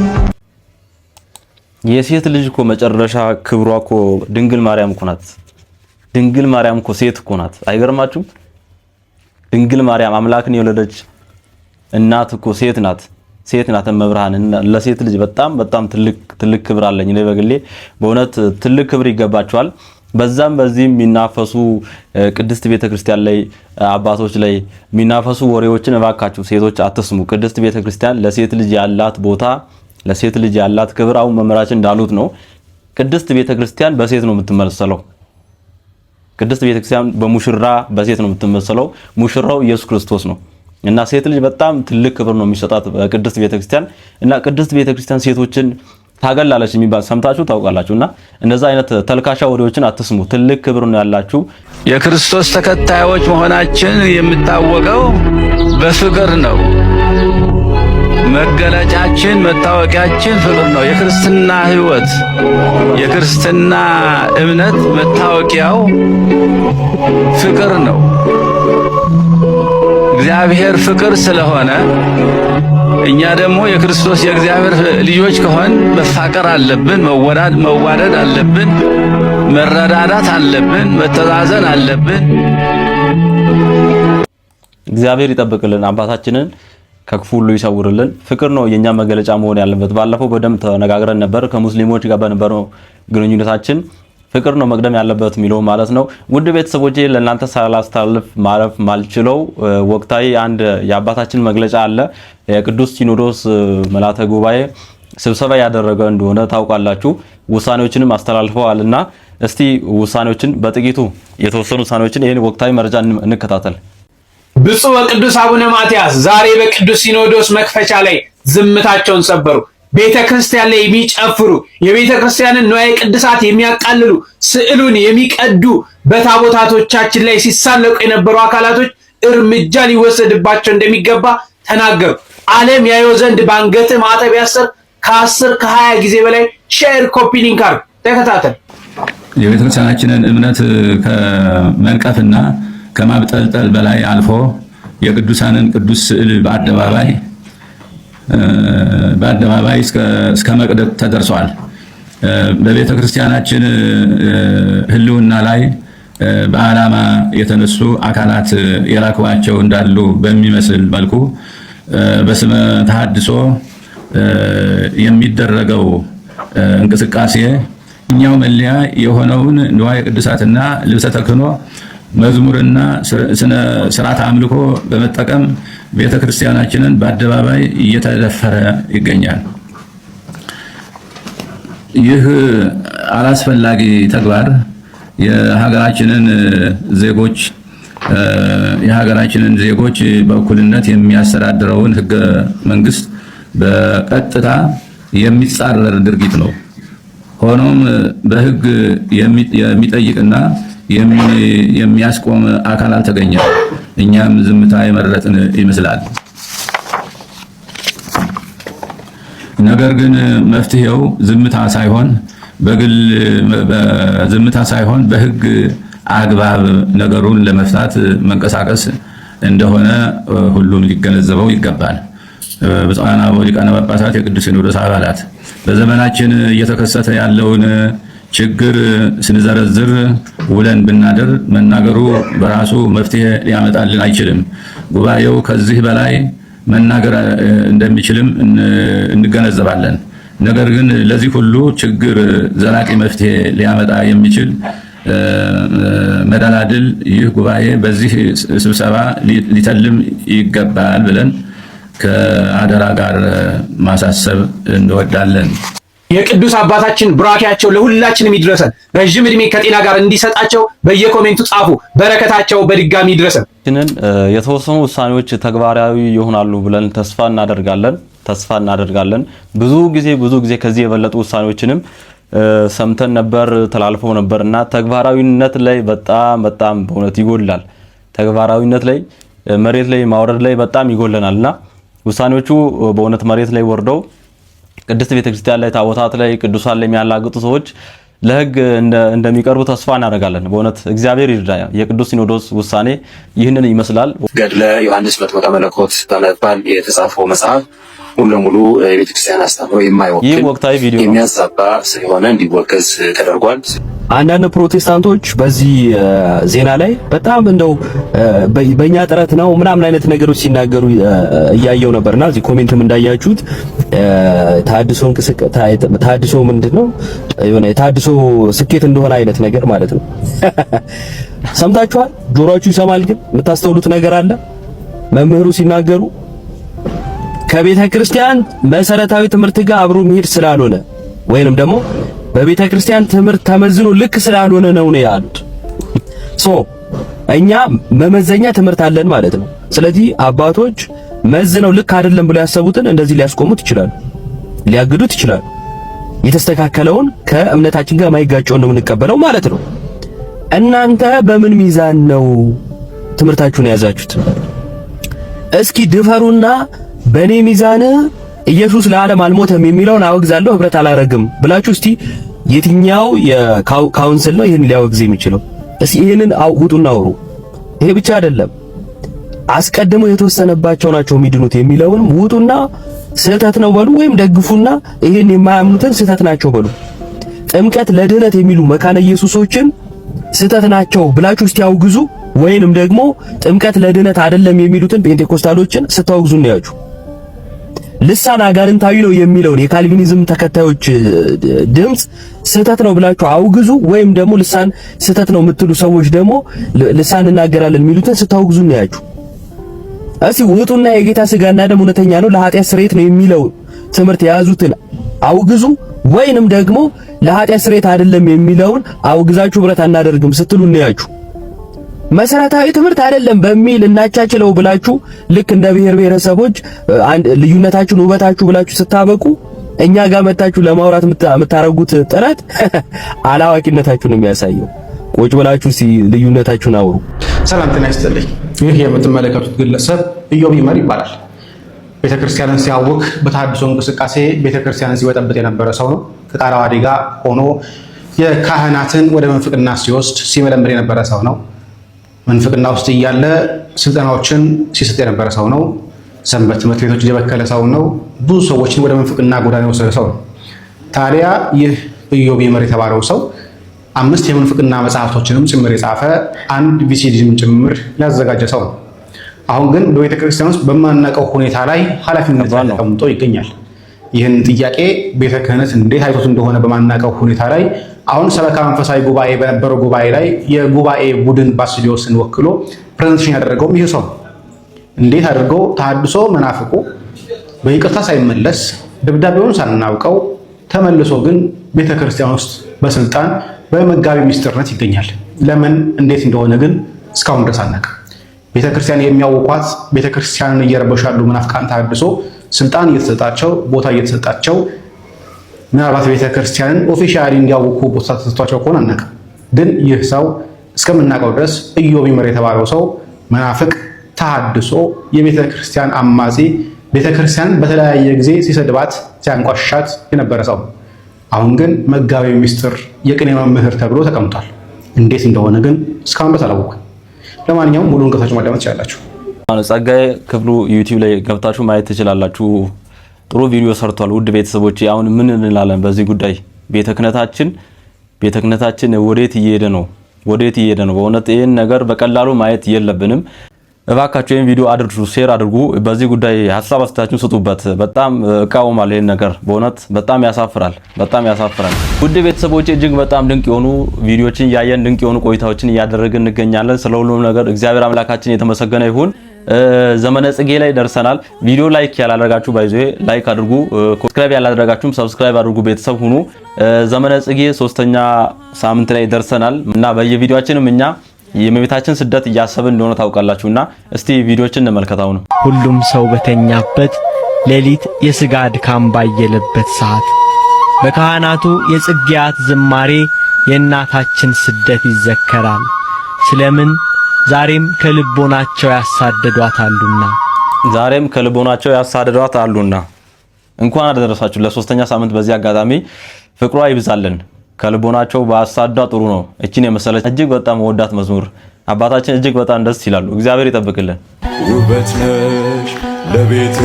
የሴት ልጅ እኮ መጨረሻ ክብሯ እኮ ድንግል ማርያም እኮ ናት። ድንግል ማርያም እኮ ሴት እኮ ናት። አይገርማችሁም? ድንግል ማርያም አምላክን የወለደች እናት እኮ ሴት ናት። ሴት ናት መብርሃን። ለሴት ልጅ በጣም ትልቅ ክብር አለኝ። እኔ በግሌ በእውነት ትልቅ ክብር ይገባቸዋል። በዛም በዚህም የሚናፈሱ ቅድስት ቤተክርስቲያን ላይ አባቶች ላይ የሚናፈሱ ወሬዎችን እባካችሁ ሴቶች አትስሙ። ቅድስት ቤተክርስቲያን ለሴት ልጅ ያላት ቦታ፣ ለሴት ልጅ ያላት ክብር አሁን መምህራችን እንዳሉት ነው። ቅድስት ቤተክርስቲያን በሴት ነው የምትመሰለው። ቅድስት ቤተክርስቲያን በሙሽራ በሴት ነው የምትመሰለው። ሙሽራው ኢየሱስ ክርስቶስ ነው እና ሴት ልጅ በጣም ትልቅ ክብር ነው የሚሰጣት ቅድስት ቤተክርስቲያን። እና ቅድስት ቤተክርስቲያን ሴቶችን ታገላለች የሚባል ሰምታችሁ ታውቃላችሁና እንደዛ አይነት ተልካሻ ወሬዎችን አትስሙ። ትልቅ ክብር ነው ያላችሁ። የክርስቶስ ተከታዮች መሆናችን የሚታወቀው በፍቅር ነው። መገለጫችን መታወቂያችን ፍቅር ነው። የክርስትና ሕይወት የክርስትና እምነት መታወቂያው ፍቅር ነው። እግዚአብሔር ፍቅር ስለሆነ እኛ ደግሞ የክርስቶስ የእግዚአብሔር ልጆች ከሆን መፋቀር አለብን፣ መዋደድ አለብን፣ መረዳዳት አለብን፣ መተዛዘን አለብን። እግዚአብሔር ይጠብቅልን፣ አባታችንን ከክፉ ሁሉ ይሰውርልን። ፍቅር ነው የኛ መገለጫ መሆን ያለበት። ባለፈው በደንብ ተነጋግረን ነበር ከሙስሊሞች ጋር በነበረው ግንኙነታችን ፍቅር ነው መቅደም ያለበት የሚለው ማለት ነው። ውድ ቤተሰቦቼ ለእናንተ ሳላስተላልፍ ማለፍ ማልችለው ወቅታዊ አንድ የአባታችን መግለጫ አለ። የቅዱስ ሲኖዶስ ምልዓተ ጉባኤ ስብሰባ ያደረገ እንደሆነ ታውቃላችሁ። ውሳኔዎችንም አስተላልፈዋልና እስቲ ውሳኔዎችን በጥቂቱ የተወሰኑ ውሳኔዎችን ይሄን ወቅታዊ መረጃ እንከታተል። ብፁዕ ወቅዱስ አቡነ ማትያስ ዛሬ በቅዱስ ሲኖዶስ መክፈቻ ላይ ዝምታቸውን ሰበሩ። ቤተ ክርስቲያን ላይ የሚጨፍሩ የቤተ ክርስቲያንን ንዋየ ቅድሳት የሚያቃልሉ ስዕሉን የሚቀዱ በታቦታቶቻችን ላይ ሲሳለቁ የነበሩ አካላቶች እርምጃ ሊወሰድባቸው እንደሚገባ ተናገሩ። ዓለም ያየው ዘንድ ባንገት ማዕተብ ያሰር ከ10 ከ20 ጊዜ በላይ ሼር ኮፒ ሊንክ አድርግ ተከታተል። የቤተ ክርስቲያናችንን እምነት ከመንቀፍና ከማብጠልጠል በላይ አልፎ የቅዱሳንን ቅዱስ ስዕል በአደባባይ እስከ መቅደድ ተደርሷል። በቤተ ክርስቲያናችን ሕልውና ላይ በዓላማ የተነሱ አካላት የላክዋቸው እንዳሉ በሚመስል መልኩ በስመ ተሐድሶ የሚደረገው እንቅስቃሴ እኛው መለያ የሆነውን ንዋየ ቅድሳትና ልብሰ ተክህኖ መዝሙርና ስርዓት አምልኮ በመጠቀም ቤተ ክርስቲያናችንን በአደባባይ እየተደፈረ ይገኛል። ይህ አላስፈላጊ ተግባር የሀገራችንን ዜጎች በእኩልነት የሚያስተዳድረውን ሕገ መንግስት በቀጥታ የሚጻረር ድርጊት ነው። ሆኖም በሕግ የሚጠይቅና የሚያስቆም አካል አልተገኘም። እኛም ዝምታ የመረጥን ይመስላል። ነገር ግን መፍትሄው ዝምታ ሳይሆን በሕግ አግባብ ነገሩን ለመፍታት መንቀሳቀስ እንደሆነ ሁሉም ሊገነዘበው ይገባል። ብፁዓን አበው ሊቃነ ጳጳሳት፣ የቅዱስ ሲኖዶስ አባላት በዘመናችን እየተከሰተ ያለውን ችግር ስንዘረዝር ውለን ብናደር መናገሩ በራሱ መፍትሄ ሊያመጣልን አይችልም። ጉባኤው ከዚህ በላይ መናገር እንደሚችልም እንገነዘባለን። ነገር ግን ለዚህ ሁሉ ችግር ዘላቂ መፍትሄ ሊያመጣ የሚችል መደላድል ይህ ጉባኤ በዚህ ስብሰባ ሊተልም ይገባል ብለን ከአደራ ጋር ማሳሰብ እንወዳለን። የቅዱስ አባታችን ቡራኪያቸው ለሁላችንም ይድረሰን። ረጅም ዕድሜ ከጤና ጋር እንዲሰጣቸው በየኮሜንቱ ጻፉ። በረከታቸው በድጋሚ ይድረሰን። የተወሰኑ ውሳኔዎች ተግባራዊ ይሆናሉ ብለን ተስፋ እናደርጋለን። ብዙ ጊዜ ከዚህ የበለጡ ውሳኔዎችንም ሰምተን ነበር፣ ተላልፈው ነበርና ተግባራዊነት ላይ በጣም በእውነት ይጎላል። ተግባራዊነት ላይ መሬት ላይ ማውረድ ላይ በጣም ይጎለናልና ውሳኔዎቹ በእውነት መሬት ላይ ወርደው ቅድስት ቤተክርስቲያን ላይ ታቦታት ላይ ቅዱሳን ላይ የሚያላግጡ ሰዎች ለሕግ እንደሚቀርቡ ተስፋ እናደርጋለን። በእውነት እግዚአብሔር ይርዳ። የቅዱስ ሲኖዶስ ውሳኔ ይህንን ይመስላል። ገድለ ዮሐንስ መጥምቀ መለኮት በመባል የተጻፈው መጽሐፍ ሙሉ ለሙሉ የቤተክርስቲያን አስተምሮ የማይወክል ወቅታዊ ቪዲዮ የሚያዛባ ስለሆነ እንዲወገዝ ተደርጓል። አንዳንድ ፕሮቴስታንቶች በዚህ ዜና ላይ በጣም እንደው በእኛ ጥረት ነው ምናምን አይነት ነገሮች ሲናገሩ እያየው ነበርና እዚህ ኮሜንትም እንዳያችሁት ታድሶ ምንድነው የሆነ ታድሶ ስኬት እንደሆነ አይነት ነገር ማለት ነው። ሰምታችኋል? ጆሮአችሁ ይሰማል። ግን የምታስተውሉት ነገር አለ። መምህሩ ሲናገሩ ከቤተ ክርስቲያን መሰረታዊ ትምህርት ጋር አብሮ መሄድ ስላልሆነ ወይንም ደግሞ በቤተ ክርስቲያን ትምህርት ተመዝኖ ልክ ስላልሆነ ነው ያሉት። እኛ መመዘኛ ትምህርት አለን ማለት ነው። ስለዚህ አባቶች መዝነው ልክ አይደለም ብለው ያሰቡትን እንደዚህ ሊያስቆሙት ይችላሉ፣ ሊያግዱት ይችላሉ። የተስተካከለውን ከእምነታችን ጋር ማይጋጨውን ነው የምንቀበለው ማለት ነው። እናንተ በምን ሚዛን ነው ትምህርታችሁን የያዛችሁት? እስኪ ድፈሩና በኔ ሚዛን ኢየሱስ ለዓለም አልሞተም የሚለውን አወግዛለሁ ህብረት አላረግም ብላችሁ እስቲ የትኛው የካውንስል ነው ይሄን ሊያወግዝ የሚችለው? እስቲ ይሄንን አውጡና አውሩ። ይሄ ብቻ አይደለም፣ አስቀድመው የተወሰነባቸው ናቸው የሚድኑት የሚለውንም ውጡና ስህተት ነው በሉ፣ ወይም ደግፉና ይሄን የማያምኑትን ስህተት ናቸው በሉ። ጥምቀት ለድህነት የሚሉ መካነ ኢየሱሶችን ስህተት ናቸው ብላችሁ እስቲ አውግዙ። ወይንም ደግሞ ጥምቀት ለድህነት አይደለም የሚሉትን ፔንቴኮስታሎችን ስታወግዙ ነው ያችሁ። ልሳን አጋንንታዊ ነው የሚለውን የካልቪኒዝም ተከታዮች ድምጽ ስህተት ነው ብላችሁ አውግዙ። ወይም ደግሞ ልሳን ስህተት ነው የምትሉ ሰዎች ደግሞ ልሳን እናገራለን የሚሉትን ስታወግዙ ነው ያችሁ። እስቲ ውጡና የጌታ ስጋና ደም እውነተኛ ነው ለኃጢአት ስርየት ነው የሚለው ትምህርት የያዙትን አውግዙ። ወይንም ደግሞ ለኃጢአት ስርየት አይደለም የሚለውን አውግዛችሁ ብረት አናደርግም ስትሉ ነው ያችሁ። መሰረታዊ ትምህርት አይደለም በሚል እናቻችለው ብላችሁ ልክ እንደ ብሔር ብሔረሰቦች ልዩነታችሁን ውበታችሁ ብላችሁ ስታበቁ እኛ ጋር መጣችሁ ለማውራት የምታረጉት ጥረት አላዋቂነታችሁን የሚያሳየው። ቁጭ ብላችሁ ልዩነታችሁን አውሩ። ሰላም ጤና ይስጥልኝ። ይህ የምትመለከቱት ግለሰብ ኢዮብ ይመር ይባላል። ቤተክርስቲያንን ሲያውክ በተሐድሶ እንቅስቃሴ ቤተክርስቲያንን ሲበጠብጥ የነበረ ሰው ነው። ከቃለ ዓዋዲ ጋር ሆኖ የካህናትን ወደ መንፍቅና ሲወስድ ሲመለምል የነበረ ሰው ነው። መንፍቅና ውስጥ እያለ ስልጠናዎችን ሲሰጥ የነበረ ሰው ነው። ሰንበት ትምህርት ቤቶች የበከለ ሰው ነው። ብዙ ሰዎችን ወደ መንፍቅና ጎዳና የወሰደ ሰው ነው። ታዲያ ይህ ኢዮብ ይመር የተባለው ሰው 5 የመንፍቅና መጽሐፍቶችንም ጭምር የጻፈ አንድ ቪሲዲም ጭምር ያዘጋጀ ሰው ነው። አሁን ግን በቤተ ክርስቲያን ውስጥ በማናውቀው ሁኔታ ላይ ኃላፊነት ተቀምጦ ይገኛል። ይህን ጥያቄ ቤተ ክህነት እንዴት አይቶት እንደሆነ በማናውቀው ሁኔታ ላይ አሁን ሰበካ መንፈሳዊ ጉባኤ በነበረው ጉባኤ ላይ የጉባኤ ቡድን ባስልዮስን ወክሎ ፕሬዘንቴሽን ያደረገው ይህ ሰው እንዴት አድርገው ተሐድሶ መናፍቁ በይቅርታ ሳይመለስ ደብዳቤውን ሳናውቀው ተመልሶ ግን ቤተ ክርስቲያን ውስጥ በስልጣን በመጋቢ ሚስጥርነት ይገኛል። ለምን እንዴት እንደሆነ ግን እስካሁን ድረስ አናውቅም። ቤተ ክርስቲያን የሚያውቋት ቤተ ክርስቲያንን እየረበሹ ያሉ መናፍቃን ተሐድሶ ስልጣን እየተሰጣቸው ቦታ እየተሰጣቸው ምናልባት ቤተ ክርስቲያንን ኦፊሻሊ እንዲያውቁ ቦታ ተሰጥቷቸው ከሆነ አናውቅም። ግን ይህ ሰው እስከምናውቀው ድረስ ኢዮብ ይመር የተባለው ሰው መናፍቅ፣ ተሐድሶ፣ የቤተ ክርስቲያን አማጺ፣ ቤተ ክርስቲያን በተለያየ ጊዜ ሲሰድባት ሲያንቋሻት የነበረ ሰው አሁን ግን መጋቢ ሚስጥር የቅኔ መምህር ተብሎ ተቀምጧል። እንዴት እንደሆነ ግን እስካሁን ድረስ አላወቅም። ለማንኛውም ሙሉውን ገብታችሁ ማዳመጥ ትችላላችሁ። ጸጋዬ ክፍሉ ዩቲዩብ ላይ ገብታችሁ ማየት ትችላላችሁ። ጥሩ ቪዲዮ ሰርቷል። ውድ ቤተሰቦች አሁን ምን እንላለን በዚህ ጉዳይ? ቤተ ክህነታችን ወዴት እየሄደ ነው? በእውነት ይህን ነገር በቀላሉ ማየት የለብንም። እባካችሁ ይህን ቪዲዮ አድርጉ፣ ሼር አድርጉ። በዚህ ጉዳይ ሀሳብ አስተያየታችሁን ስጡበት። በጣም እቃወማለሁ ይህን ነገር በእውነት በጣም ያሳፍራል። ውድ ቤተሰቦች እጅግ በጣም ድንቅ የሆኑ ቪዲዮዎችን እያየን ድንቅ የሆኑ ቆይታዎችን እያደረግን እንገኛለን። ስለ ሁሉም ነገር እግዚአብሔር አምላካችን የተመሰገነ ይሁን። ዘመነ ጽጌ ላይ ደርሰናል። ቪዲዮ ላይክ ያላደረጋችሁ ባይዞ ላይክ አድርጉ፣ ሰብስክራይብ ያላደረጋችሁም ሰብስክራይብ አድርጉ፣ ቤተሰብ ሁኑ። ዘመነ ጽጌ 3ኛ ሳምንት ላይ ደርሰናል እና በየቪዲዮአችንም እኛ የእመቤታችን ስደት እያሰብን እንደሆነ ታውቃላችሁና እስቲ ቪዲዮችን እንመልከታው ነው። ሁሉም ሰው በተኛበት ሌሊት የሥጋ ድካም ባየለበት ሰዓት በካህናቱ የጽጌያት ዝማሬ የእናታችን ስደት ይዘከራል። ስለምን? ዛሬም ከልቦናቸው ያሳደዷታሉና ዛሬም ከልቦናቸው ያሳደዷታሉና። እንኳን አደረሳችሁ ለ3ኛ ሳምንት። በዚህ አጋጣሚ ፍቅሯ ይብዛልን። ከልቦናቸው ባሳዷ ጥሩ ነው። እቺን የመሰለች እጅግ በጣም ወዳት መዝሙር አባታችን እጅግ በጣም ደስ ይላሉ። እግዚአብሔር ይጠብቅልን። ውበት ነሽ ለቤቴ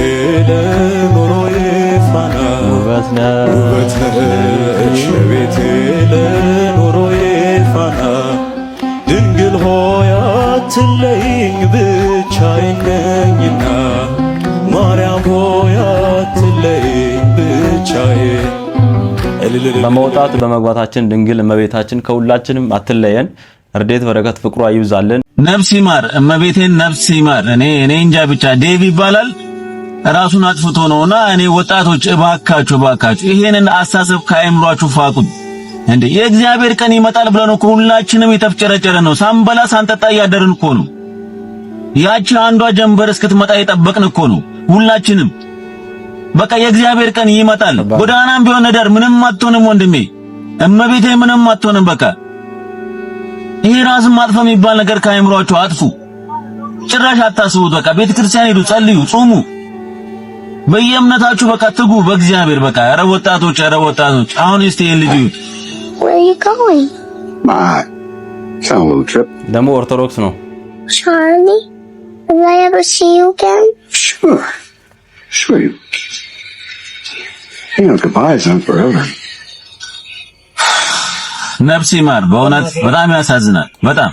ለኑሮዬ ፋና ውበት ነሽ ለቤቴ ለኑሮዬ ፋና ድንግል ሆይ አትለይኝ ብቻዬን ነኝና ማርያም ሆይ አትለይኝ ብቻዬን። በመውጣት በመግባታችን ድንግል እመቤታችን ከሁላችንም አትለየን። እርዴት በረከት ፍቅሯ ይብዛልን። ነፍስ ይማር እመቤቴን ነፍስ ይማር። እኔ እንጃ ብቻ ዴቭ ይባላል ራሱን አጥፍቶ ነውና እኔ ወጣቶች እባካችሁ ይሄንን አሳሰብ ከአይምሯችሁ ፋቁት። እንዴ የእግዚአብሔር ቀን ይመጣል ብለን እኮ ሁላችንም የተፍጨረጨረ ነው። ሳንበላ ሳንጠጣ ያደርን እኮ ነው። ያቺ አንዷ ጀንበር እስክትመጣ የጠበቅን እኮ ነው ሁላችንም። በቃ የእግዚአብሔር ቀን ይመጣል። ጎዳናም ቢሆን ነደር ምንም አትሆንም ወንድሜ፣ እመቤቴ ምንም አትሆንም። በቃ ይሄ ራስን ማጥፋ የሚባል ነገር ከአይምሯችሁ አጥፉ። ጭራሽ አታስቡት። በቃ ቤተክርስቲያን ሄዱ፣ ጸልዩ፣ ጾሙ፣ በየእምነታችሁ በቃ ትጉ በእግዚአብሔር። በቃ ኧረ ወጣቶች አሁን እስቲ ልጅ Where are you going? My little trip. ደግሞ ኦርቶዶክስ ነው። Charlie, will I ever see you again? Sure. Goodbyes aren't forever. ነፍስ ይማር። በእውነት በጣም ያሳዝናል። በጣም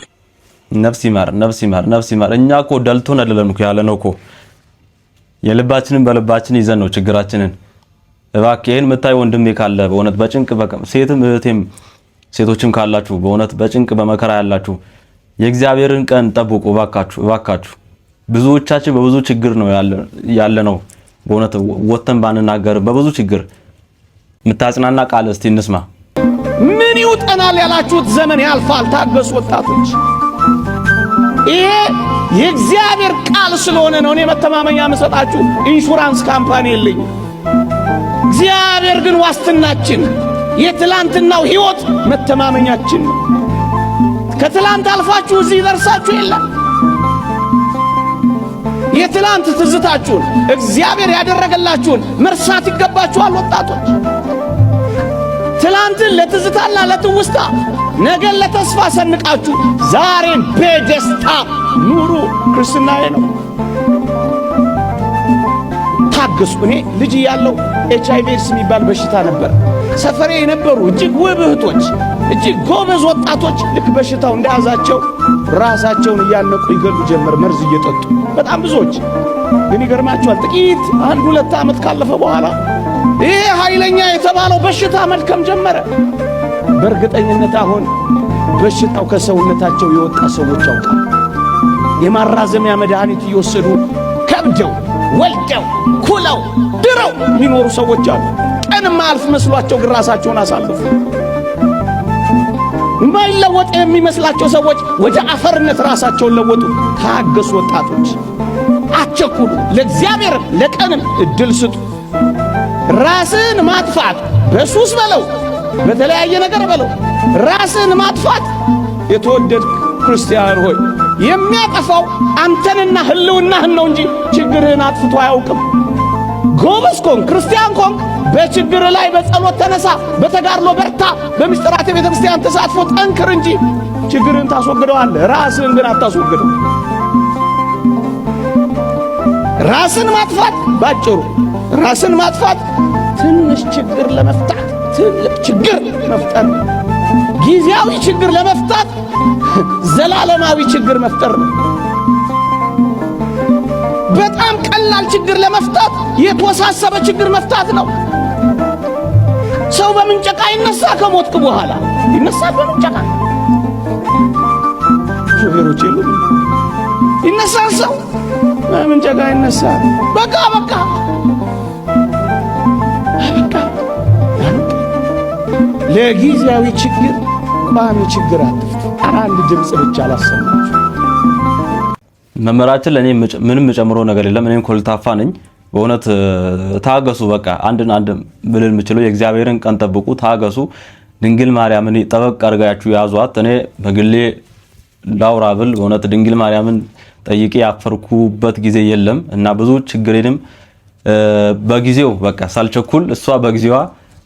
ነፍስ ይማር። እኛ እኮ ደልቶን አይደለም እኮ ያለነው እኮ የልባችንን በልባችን ይዘን ነው ችግራችንን። እባክህ ይሄን መታይ ወንድሜ ካለ በእውነት በጭንቅ ሴትም እህቴም ሴቶችም ካላችሁ በእውነት በጭንቅ በመከራ ያላችሁ የእግዚአብሔርን ቀን ጠብቁ እባካችሁ። ብዙዎቻችን በብዙ ችግር ነው ያለነው። በእውነት ወተን ባንናገር በብዙ ችግር ምታጽናና ቃል እስቲ እንስማ። ምን ይውጠናል ያላችሁት ዘመን ያልፋል። ታገሱ ወጣቶች። ይሄ የእግዚአብሔር ቃል ስለሆነ ነው እኔ መተማመኛ መሰጣችሁ። ኢንሹራንስ ካምፓኒ የለኝ። እግዚአብሔር ግን ዋስትናችን፣ የትላንትናው ህይወት መተማመኛችን። ከትላንት አልፋችሁ እዚህ ደርሳችሁ የለም። የትላንት ትዝታችሁን እግዚአብሔር ያደረገላችሁን መርሳት ይገባችኋል ወጣቶች። ትላንትን ለትዝታና ለትውስታ ነገን ለተስፋ ሰንቃችሁ ዛሬን በደስታ ኑሩ። ክርስትናዬ ነው። ታገሱ። እኔ ልጅ ያለው HIV የሚባል በሽታ ነበር። ሰፈሬ የነበሩ እጅግ ውብ እህቶች፣ እጅግ ጎበዝ ወጣቶች ልክ በሽታው እንደያዛቸው ራሳቸውን እያነቁ ይገሉ ጀመር፣ መርዝ እየጠጡ በጣም ብዙዎች። ግን ይገርማችኋል ጥቂት 1-2 ዓመት ካለፈ በኋላ ይሄ ኃይለኛ የተባለው በሽታ መድከም ጀመረ። በእርግጠኝነት አሁን በሽታው ከሰውነታቸው የወጣ ሰዎች አውቃለሁ። የማራዘሚያ መድኃኒት እየወሰዱ ከብደው ወልደው ኩለው ድረው የሚኖሩ ሰዎች አሉ። ቀን ማልፍ መስሏቸው ግን ራሳቸውን አሳልፉ። የማይለወጥ የሚመስላቸው ሰዎች ወደ አፈርነት ራሳቸውን ለወጡ። ታገሱ ወጣቶች፣ አትቸኩሉ። ለእግዚአብሔር ለቀንም እድል ስጡ። ራስን ማጥፋት በሱስ በለው በተለያየ ነገር በለው ራስን ማጥፋት የተወደድክ ክርስቲያን ሆይ የሚያጠፋው አንተንና ህልውናህን ነው እንጂ ችግርህን አጥፍቶ አያውቅም። ጎበዝ ኮን ክርስቲያን ኮን በችግር ላይ በጸሎት ተነሳ፣ በተጋድሎ በርታ፣ በምስጢራት ቤተክርስቲያን ተሳትፎ ጠንክር እንጂ ችግርህን ታስወግደዋለህ። ራስህን ግን አታስወግደው። ራስን ማጥፋት ባጭሩ ራስን ማጥፋት ትንሽ ችግር ለመፍታት ትልቅ ችግር መፍጠር፣ ጊዜያዊ ችግር ለመፍታት ዘላለማዊ ችግር መፍጠር ነው። በጣም ቀላል ችግር ለመፍታት የተወሳሰበ ችግር መፍታት ነው። ሰው በምንጨቃ ይነሳ፣ ከሞትክ በኋላ ይነሳ በምንጨቃ ሹፌሮች የሉም። ይነሳ ሰው ምን ጨጋ ይነሳ በቃ ለጊዜያዊ ችግር ቋሚ ችግር አትፍቱ። አንድ ድምጽ ብቻ አላሰማችሁ። መመራችን ለኔ ምንም ጨምሮ ነገር የለም። እኔም ኮልታፋ ነኝ በእውነት ታገሱ። በቃ አንድ ብለን የምችለው የእግዚአብሔርን ቀን ጠብቁ፣ ታገሱ። ድንግል ማርያምን ጠበቅ አድርጋችሁ ያዟት። እኔ በግሌ ላውራ ብል በእውነት ድንግል ማርያምን ጠይቄ ያፈርኩበት ጊዜ የለም እና ብዙ ችግሬንም በጊዜው በቃ ሳልቸኩል እሷ በጊዜዋ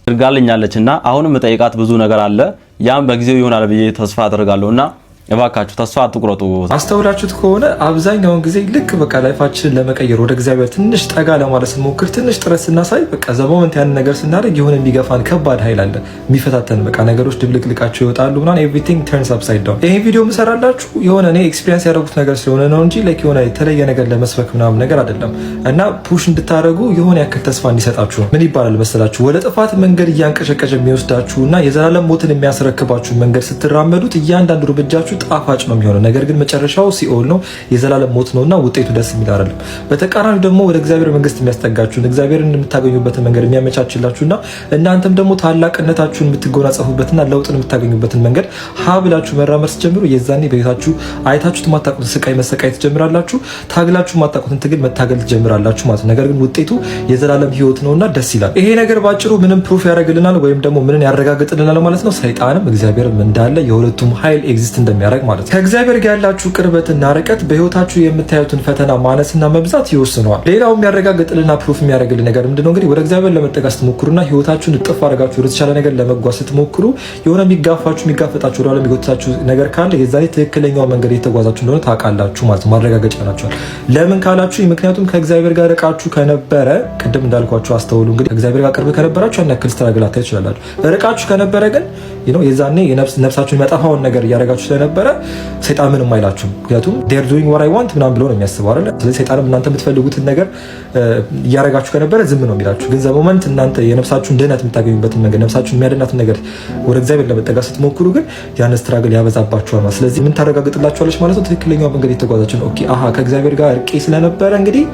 አድርጋልኛለችና አሁንም መጠይቃት ብዙ ነገር አለ። ያም በጊዜው ይሆናል ብዬ ተስፋ አደርጋለሁና እባካችሁ ተስፋ አትቁረጡ። አስተውላችሁት ከሆነ አብዛኛውን ጊዜ ልክ በቃ ላይፋችንን ለመቀየር ወደ እግዚአብሔር ትንሽ ጠጋ ለማለት ስንሞክር ትንሽ ጥረት ስናሳይ በቃ ዘሞመንት ያን ነገር ስናደርግ የሆነ የሚገፋን ከባድ ኃይል አለ የሚፈታተን በቃ ነገሮች ድብልቅልቃቸው ይወጣሉ ምናምን ኤቭሪቲንግ ተርንስ አፕሳይድ ዳውን። ይሄ ቪዲዮ የምሰራላችሁ የሆነ እኔ ኤክስፒሪየንስ ያደረጉት ነገር ስለሆነ ነው እንጂ ላይክ የሆነ የተለየ ነገር ለመስበክ ምናምን ነገር አይደለም። እና ፑሽ እንድታደርጉ የሆነ ያክል ተስፋ እንዲሰጣችሁ ምን ይባላል መሰላችሁ ወደ ጥፋት መንገድ እያንቀሸቀሸ የሚወስዳችሁና የዘላለም ሞትን የሚያስረክባችሁ መንገድ ስትራመዱት እያንዳንዱ እርምጃችሁ ጣፋጭ ነው የሚሆነው። ነገር ግን መጨረሻው ሲኦል ነው፣ የዘላለም ሞት ነውና ውጤቱ ደስ የሚል አይደለም። በተቃራኒ ደግሞ ወደ እግዚአብሔር መንግስት የሚያስጠጋችሁን እግዚአብሔርን የምታገኙበትን መንገድ የሚያመቻችላችሁና እናንተም ደግሞ ታላቅነታችሁን የምትጎናጸፉበትና ለውጥን የምታገኙበትን መንገድ ሀ ብላችሁ መራመድ ስትጀምሩ የዛኔ በቤታችሁ አይታችሁት የማታውቁትን ስቃይ መሰቃይ ትጀምራላችሁ፣ ታግላችሁ የማታውቁትን ትግል መታገል ትጀምራላችሁ ማለት ነው። ነገር ግን ውጤቱ የዘላለም ህይወት ነውና ደስ ይላል። ይሄ ነገር ባጭሩ ምንም ፕሩፍ ያደርግልናል ወይም ደግሞ ምንን ያረጋግጥልናል ማለት ነው። ሰይጣንም እግዚአብሔርም እንዳለ የሁለቱም ኃይል ኤግዚስት እንደሚያደርግ ማለት ነው። ከእግዚአብሔር ጋር ያላችሁ ቅርበትና ርቀት በህይወታችሁ የምታዩትን ፈተና ማነስና መብዛት ይወስነዋል። ሌላው የሚያረጋግጥልና ፕሩፍ የሚያደርግልን ነገር ምንድነው? እንግዲህ ወደ እግዚአብሔር ለመጠጋት ስትሞክሩና ህይወታችሁን እጥፍ አድርጋችሁ ወደ ተሻለ ነገር ለመጓዝ ስትሞክሩ የሆነ የሚጋፋችሁ ወደ ኋላ የሚጎትታችሁ ነገር ካለ የዛኔ ትክክለኛው መንገድ የተጓዛችሁ እንደሆነ ታውቃላችሁ ማለት ነው። ማረጋገጫ ናችኋል። ለምን ካላችሁ ምክንያቱም ከእግዚአብሔር ጋር ርቃችሁ ከነበረ ቅድም እንዳልኳችሁ አስተውሉ። እንግዲህ ከእግዚአብሔር ጋር ቅርብ ከነበራችሁ ያን ያክል ስትራግል አታዩ ይችላላችሁ። ርቃችሁ ከነበረ ግን የዛኔ ነፍሳችሁን የሚያጠፋውን ነገር እያደረጋችሁ ስለነበረ ሰይጣን ምንም አይላችሁም። ምክንያቱም ዴር ዱይንግ ዋት አይ ዋንት ምናምን ብሎ ነው የሚያስበው አይደል? ስለዚህ ሰይጣንም እናንተ የምትፈልጉትን ነገር እያደረጋችሁ ከነበረ ዝም ነው የሚላችሁ። ግን ዘሞመንት እናንተ የነፍሳችሁን ድህነት የምታገኙበትን መንገድ ነፍሳችሁን የሚያድናትን ነገር ወደ እግዚአብሔር ለመጠጋት ስትሞክሩ ግን ያን ስትራግል ያበዛባችኋል ማለት። ስለዚህ ምን ታረጋግጥላችኋለች ማለት ነው? ትክክለኛው መንገድ የተጓዛችሁ ነው። ኦኬ አሃ ከእግዚአብሔር ጋር እርቄ ስለነበረ እንግዲህ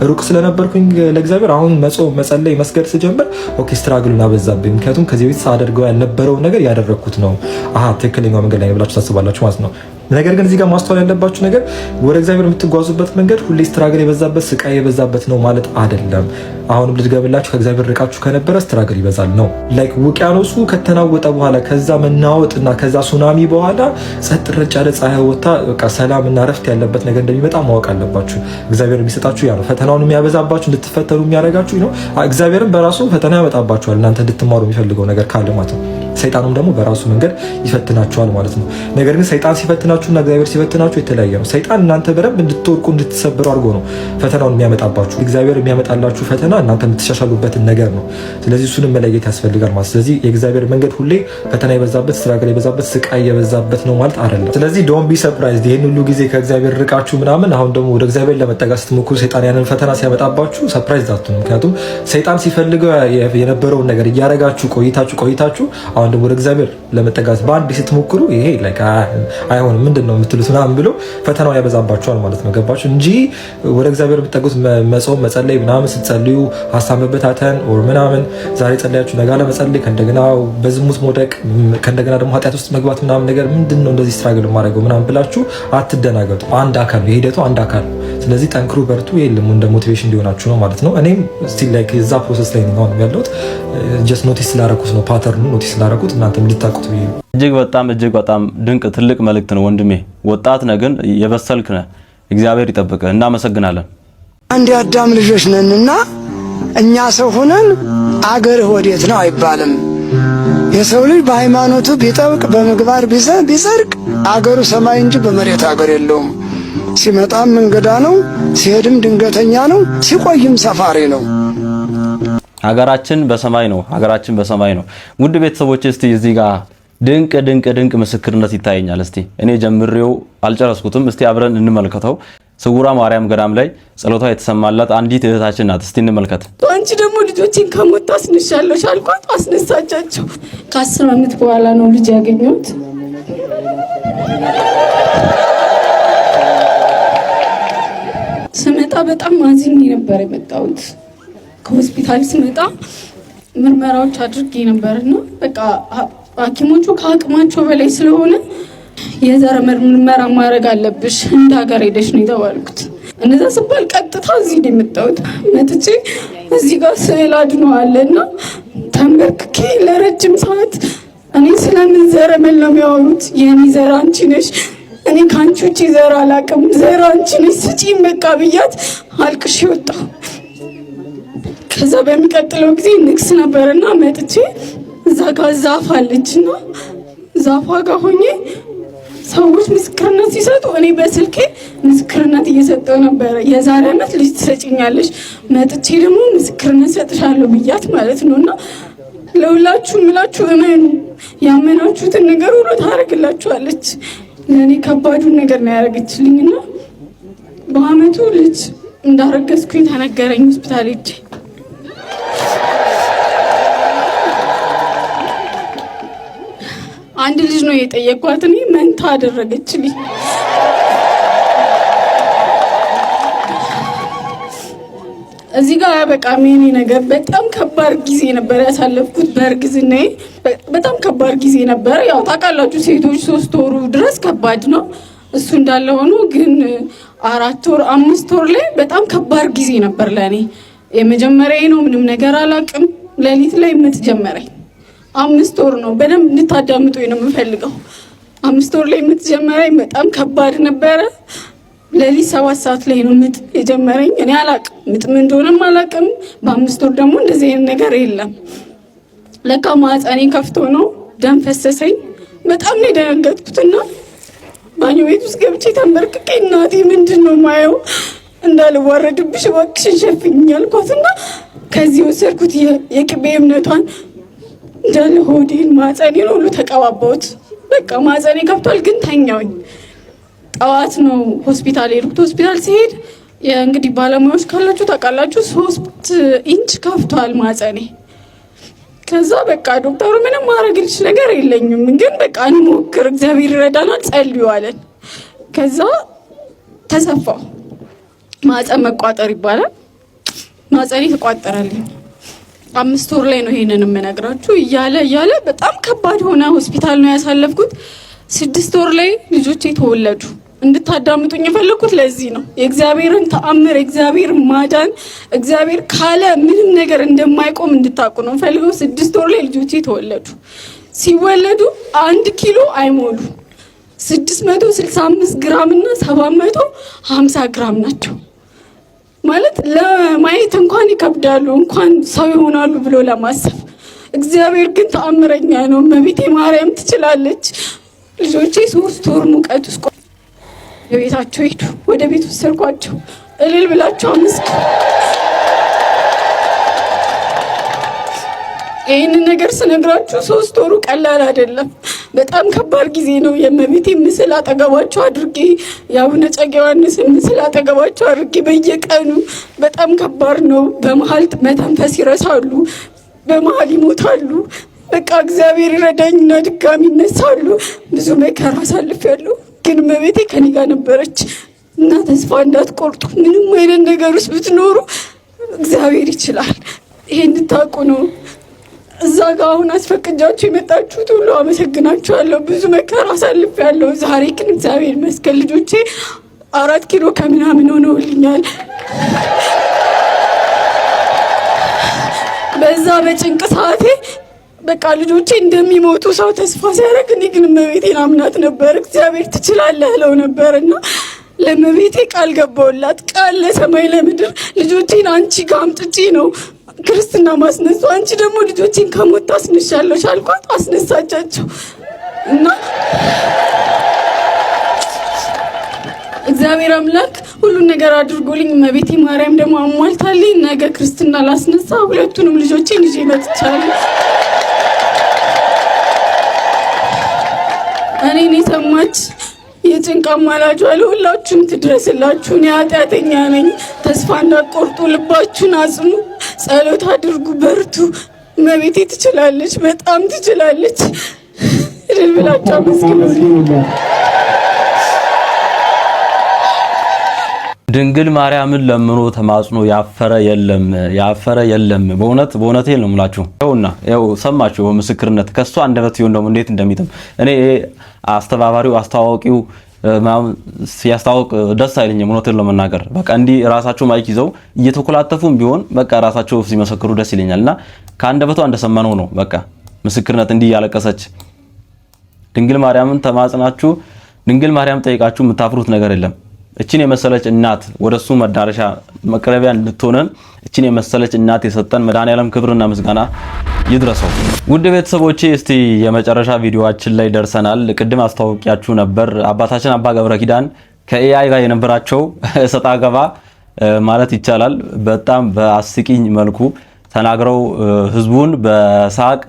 ሩቅ ስለነበርኩኝ ለእግዚአብሔር አሁን መጾም መጸለይ መስገድ ስጀምር ኦኬ ስትራግሉን አበዛብኝ። ምክንያቱም ከዚህ በፊት ሳደርገው ያልነበረውን ነገር ያደረኩት ነው። አሃ ትክክለኛው መንገድ ላይ ብላችሁ ታስባላችሁ ማለት ነው። ነገር ግን እዚህ ጋር ማስተዋል ያለባችሁ ነገር ወደ እግዚአብሔር የምትጓዙበት መንገድ ሁሌ ስትራግል የበዛበት ስቃይ የበዛበት ነው ማለት አይደለም። አሁንም ልትገብላችሁ ከእግዚአብሔር ርቃችሁ ከነበረ ስትራግል ይበዛል ነው። ላይክ ውቅያኖሱ ከተናወጠ በኋላ ከዛ መናወጥና ከዛ ሱናሚ በኋላ ጸጥ ረጭ ያለ ፀሐይ ወጣ በቃ ሰላምና ረፍት ያለበት ነገር እንደሚመጣ ማወቅ አለባችሁ። እግዚአብሔር የሚሰጣችሁ ያ ነው። ፈተናውን የሚያበዛባችሁ እንድትፈተኑ የሚያደርጋችሁ ነው። እግዚአብሔርም በራሱ ፈተና ያመጣባችኋል እናንተ እንድትማሩ የሚፈልገው ነገር ካለ ማለት ነው። ሰይጣኑም ደግሞ በራሱ መንገድ ይፈትናችኋል ማለት ነው። ነገር ግን ሰይጣን ሲፈትናችሁና እግዚአብሔር ሲፈትናችሁ የተለያየ ነው። ሰይጣን እናንተ በደንብ እንድትወድቁ እንድትሰበሩ አድርጎ ነው ፈተናውን የሚያመጣባችሁ። እግዚአብሔር የሚያመጣላችሁ ፈተና እናንተ የምትሻሻሉበትን ነገር ነው። ስለዚህ እሱንም መለየት ያስፈልጋል ማለት። ስለዚህ የእግዚአብሔር መንገድ ሁሌ ፈተና የበዛበት ስትራግል የበዛበት ስቃይ የበዛበት ነው ማለት አይደለም። ስለዚህ ዶንት ቢ ሰርፕራይዝድ ይሄን ሁሉ ጊዜ ከእግዚአብሔር ርቃችሁ ምናምን አሁን ደግሞ ወደ እግዚአብሔር ለመጠጋት ስትሞክሩ ሰይጣን ያንን ፈተና ሲያመጣባችሁ ሰርፕራይዝ አትሁኑ። ምክንያቱም ሰይጣን ሲፈልገው የነበረውን ነገር እያረጋችሁ ቆይታችሁ አሁን ደግሞ ወደ እግዚአብሔር ለመጠጋት በአንድ ስትሞክሩ ይሄ ላይክ አይሆንም ምንድነው የምትሉት ምናምን ብሎ ፈተናውን ያበዛባችኋል ማለት ነው። ገባችሁ? እንጂ ወደ እግዚአብሔር የምትጠጉት መጾም መጸለይ ምናምን ስትጸልዩ ሀሳብ መበታተን ኦር ምናምን ዛሬ ጸለያችሁ ነገ ለመጸለይ ከእንደገና በዝሙት መውደቅ ከእንደገና ደግሞ ኃጢአት ውስጥ መግባት ምናምን ነገር ምንድነው እንደዚህ ስትራግል ማድረገው ምናምን ብላችሁ አትደናገጡ። አንድ አካል ነው የሂደቱ አንድ አካል ነው። ስለዚህ ጠንክሩ፣ በርቱ። የለም እንደ ሞቲቬሽን እንዲሆናችሁ ነው ማለት ነው። እኔም ስቲል ላይክ እዛ ፕሮሰስ ላይ ነው ያለሁት። ጀስት ኖቲስ ስላደረኩት ነው ፓተርኑን ኖቲስ ስላደረኩት እናንተ እንድታውቁት ብዬ ነው። እጅግ በጣም ድንቅ ትልቅ መልእክት ነው ወንድሜ። ወጣት ነህ ግን የበሰልክ ነህ። እግዚአብሔር ይጠብቅህ። እናመሰግናለን። አንድ አዳም ልጆች ነንና እኛ ሰው ሆነን አገርህ ወዴት ነው አይባልም። የሰው ልጅ በሃይማኖቱ ቢጠብቅ በምግባር ቢጸድቅ አገሩ ሰማይ እንጂ በመሬት አገር የለውም። ሲመጣም እንግዳ ነው፣ ሲሄድም ድንገተኛ ነው፣ ሲቆይም ሰፋሪ ነው። ሀገራችን በሰማይ ነው። ሀገራችን በሰማይ ነው። ውድ ቤተሰቦች እስቲ እዚህ ጋር ድንቅ ምስክርነት ይታየኛል። እስቲ እኔ ጀምሬው አልጨረስኩትም። እስቲ አብረን እንመልከተው። ስውሯ ማርያም ገዳም ላይ ጸሎቷ የተሰማላት አንዲት እህታችን ናት። እስቲ እንመልከት። አንቺ ደግሞ ልጆችን ከሞት አስነሻለሽ አልኳት፣ አስነሳቻቸው። ከ10 ዓመት በኋላ ነው ልጅ ያገኘሁት። ስመጣ በጣም አዝኜ ነበር የመጣሁት። ከሆስፒታል ስመጣ ምርመራዎች አድርጌ ነበርና በቃ ሐኪሞቹ ከአቅማቸው በላይ ስለሆነ የዘር ምርመራ ማድረግ አለብሽ እንደ ሀገር ሄደሽ ነው የተባልኩት። እነዛ ስባል ቀጥታ እዚህ ነው የመጣሁት። መጥቼ እዚህ ጋር ስዕል አድኖ አለና ተንበርክኬ ለረጅም ሰዓት እኔ ስለምን ዘረመል ነው የሚያወሩት? የኔ ዘር አንቺ ነሽ፣ እኔ ከአንቺ ውጪ ዘር አላውቅም፣ ዘር አንቺ ነሽ ስጪኝ በቃ ብያት አልቅሼ ወጣሁ። ከዛ በሚቀጥለው ጊዜ ንግስ ነበርና መጥቼ እዛ ጋር ዛፍ አለችና ዛፏ ጋር ሆኜ ሰዎች ምስክርነት ሲሰጡ እኔ በስልኬ ምስክርነት እየሰጠው ነበር። የዛሬ ዓመት ልጅ ትሰጪኛለሽ መጥቼ ደግሞ ምስክርነት ሰጥሻለሁ ብያት ማለት ነውና ለሁላችሁ ምላችሁ እመኑ፣ ያመናችሁትን ነገር ሁሉ ታደርግላችኋለች። ለኔ ከባዱን ነገር ነው ያደረገችልኝና በአመቱ ልጅ እንዳረገዝኩኝ ተነገረኝ ሆስፒታል ሄጄ። አንድ ልጅ ነው የጠየኳት፣ እኔ መንታ አደረገችልኝ። እዚህ ጋር በቃ ሜኒ ነገር በጣም ከባድ ጊዜ ነበር ያሳለፍኩት። በእርግዝናዬ በጣም ከባድ ጊዜ ነበር። ያው ታውቃላችሁ ሴቶች 3 ወሩ ድረስ ከባድ ነው። እሱ እንዳለ ሆኖ ግን 4 ወር 5 ወር ላይ በጣም ከባድ ጊዜ ነበር ለኔ። የመጀመሪያዬ ነው፣ ምንም ነገር አላውቅም። ሌሊት ላይ የምትጀመረኝ 5 ወር ነው። በደንብ እንድታዳምጡኝ ነው የምፈልገው። 5 ወር ላይ የምትጀመረኝ በጣም ከባድ ነበረ። ሌሊት 7 ሰዓት ላይ ነው ምጥ የጀመረኝ። እኔ አላውቅም ምጥ ምን እንደሆነም አላውቅም። በ5 ወር ደግሞ እንደዚህ አይነት ነገር የለም። ለካ ማህፀኔ ከፍቶ ነው፣ ደም ፈሰሰኝ። በጣም ነው የደነገጥኩትና ባኞ ቤት ውስጥ ገብቼ ተንበርክኬ እናቴ ምንድን ነው ማየው እንዳልዋረድብሽ እባክሽን ሸፍኝ አልኳትና ከዚህ ወሰድኩት የቅቤ እምነቷን እንዳለ ሆዴን ማህፀኔን ሁሉ ተቀባባሁት። በቃ ማህፀኔ ከፍቷል ግን ተኛውኝ። ጠዋት ነው ሆስፒታል ሄድኩት። ሆስፒታል ሲሄድ እንግዲህ ባለሙያዎች ካላችሁ ታውቃላችሁ 3 ኢንች ከፍቷል ማህፀኔ። ከዛ በቃ ዶክተሩ ምንም ማድረግልሽ ነገር የለኝም ግን በቃ እንሞክር እግዚአብሔር ይረዳናል ጸልዩ አለን። ከዛ ተሰፋው። ማህፀን መቋጠር ይባላል። ማህፀኔ ተቋጠረልኝ። 5 ወር ላይ ነው ይሄንን የምነግራችሁ። እያለ በጣም ከባድ ሆነ። ሆስፒታል ነው ያሳለፍኩት። 6 ወር ላይ ልጆቼ ተወለዱ። እንድታዳምጡኝ የፈለኩት ለዚህ ነው። የእግዚአብሔርን ተአምር፣ የእግዚአብሔር ማዳን፣ እግዚአብሔር ካለ ምንም ነገር እንደማይቆም እንድታውቁ ነው ፈልገው። 6 ወር ላይ ልጆቼ ተወለዱ። ሲወለዱ 1 ኪሎ አይሞሉ 665 ግራም እና 750 ግራም ናቸው። ማለት ለማየት እንኳን ይከብዳሉ፣ እንኳን ሰው ይሆናሉ ብሎ ለማሰብ። እግዚአብሔር ግን ተአምረኛ ነው። እመቤቴ ማርያም ትችላለች። ልጆቼ 3 ወር ሙቀት ውስጥ የቤታቸው ሄዱ። ወደ ቤት ወሰድኳቸው። እልል ብላቸው አመስግኑ። ይህንን ነገር ስነግራችሁ 3 ወሩ ቀላል አይደለም። በጣም ከባድ ጊዜ ነው። የእመቤቴ ምስል አጠገባቸው አድርጌ የአቡነ እጨጌ ዮሐንስን ምስል አጠገባቸው አድርጌ በየቀኑ በጣም ከባድ ነው። በመሀል መተንፈስ ይረሳሉ፣ በመሀል ይሞታሉ። በቃ እግዚአብሔር ይረዳኝና ድጋሚ ይነሳሉ። ብዙ መከራ አሳልፌያለሁ፣ ግን እመቤቴ ከኔ ጋር ነበረች እና ተስፋ እንዳትቆርጡ። ምንም አይነት ነገር ውስጥ ብትኖሩ እግዚአብሔር ይችላል። ይሄን እንድታውቁ ነው። እዛ ጋር አሁን አስፈቅጃችሁ የመጣችሁት ሁሉ አመሰግናችኋለሁ። ብዙ መከራ አሳልፌያለሁ። ዛሬ ግን እግዚአብሔር ይመስገን ልጆቼ 4 ኪሎ ከምናምን ሆነውልኛል። በዛ በጭንቅ ሰዓቴ በቃ ልጆቼ እንደሚሞቱ ሰው ተስፋ ሲያደርግ፣ እኔ ግን እመቤቴን አምናት ነበር። እግዚአብሔር ትችላለህ እለው ነበርና ለእመቤቴ ቃል ገባሁላት። ቃል ለሰማይ ለምድር ልጆቼን አንቺ ጋር አምጥቼ ነው ክርስትና ማስነሱ። አንቺ ደግሞ ልጆቼን ከሞት ታስነሻለሽ አልኳት። አስነሳቻቸው እና እግዚአብሔር አምላክ ሁሉን ነገር አድርጎልኝ እመቤቴ ማርያም ደግሞ አሟልታልኝ ነገ ክርስትና ላስነሳ ሁለቱንም ልጆቼን ይዤ መጥቻለሁ። እኔን የሰማች የጭንቅ አማላጇ ለሁላችሁም ትድረስላችሁ። እኔ ኃጢአተኛ ነኝ። ተስፋ እንዳትቆርጡ፣ ልባችሁን አጽኑ፣ ጸሎት አድርጉ፣ በርቱ። እመቤቴ ትችላለች፣ በጣም ትችላለች። እልል ብላችሁ አመስግኑ። ድንግል ማርያምን ለምኖ ተማጽኖ ያፈረ የለም። በእውነት ነው የምላችሁ። ይኸውና ሰማችሁ ምስክርነት ከሷ አንደበት ይሁን ደግሞ እንዴት እንደሚጥም እኔ አስተባባሪው አስተዋዋቂው ሲያስታውቅ ደስ አይለኝም። እውነትን ለመናገር በቃ እንዲህ ራሳቸው ማይክ ይዘው እየተኮላተፉም ቢሆን በቃ ራሳቸው ሲመሰክሩ ደስ ይለኛልና ከአንደበቷ እንደሰማነው ነው። በቃ ምስክርነት እንዲህ ያለቀሰች ድንግል ማርያምን ተማጽናችሁ ድንግል ማርያም ጠይቃችሁ የምታፍሩት ነገር የለም። እቺን የመሰለች እናት ወደሱ መዳረሻ መቅረቢያ እንድትሆነን እቺን የመሰለች እናት የሰጠን መድኃኔዓለም ክብርና ምስጋና ይድረሰው። ውድ ቤተሰቦቼ እስቲ የመጨረሻ ቪዲዮአችን ላይ ደርሰናል። ቅድም አስተዋውቂያችሁ ነበር። አባታችን አባ ገብረ ኪዳን ከኤአይ ጋር የነበራቸው ሰጣ ገባ ማለት ይቻላል በጣም በአስቂኝ መልኩ ተናግረው ህዝቡን በሳቅ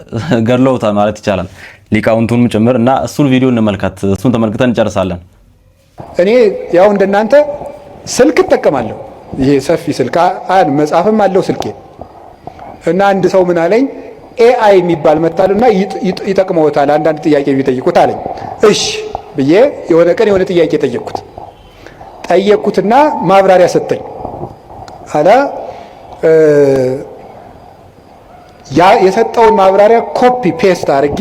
ገድለውታል ማለት ይቻላል፣ ሊቃውንቱንም ጭምር እና እሱን ቪዲዮ እንመልከት። እሱን ተመልክተን እንጨርሳለን። እኔ ያው እንደናንተ ስልክ እጠቀማለሁ። ይሄ ሰፊ ስልክ መጽሐፍም አለው ስልኬ እና አንድ ሰው ምን አለኝ ኤአይ የሚባል መጣልና ይጠቅመውታል አንዳንድ ጥያቄ ቢጠይቁት አለኝ። እሺ ብዬ የሆነ ቀን የሆነ ጥያቄ ጠየቅኩትና ማብራሪያ ሰጠኝ አለ። ያ የሰጠውን ማብራሪያ ኮፒ ፔስት አድርጌ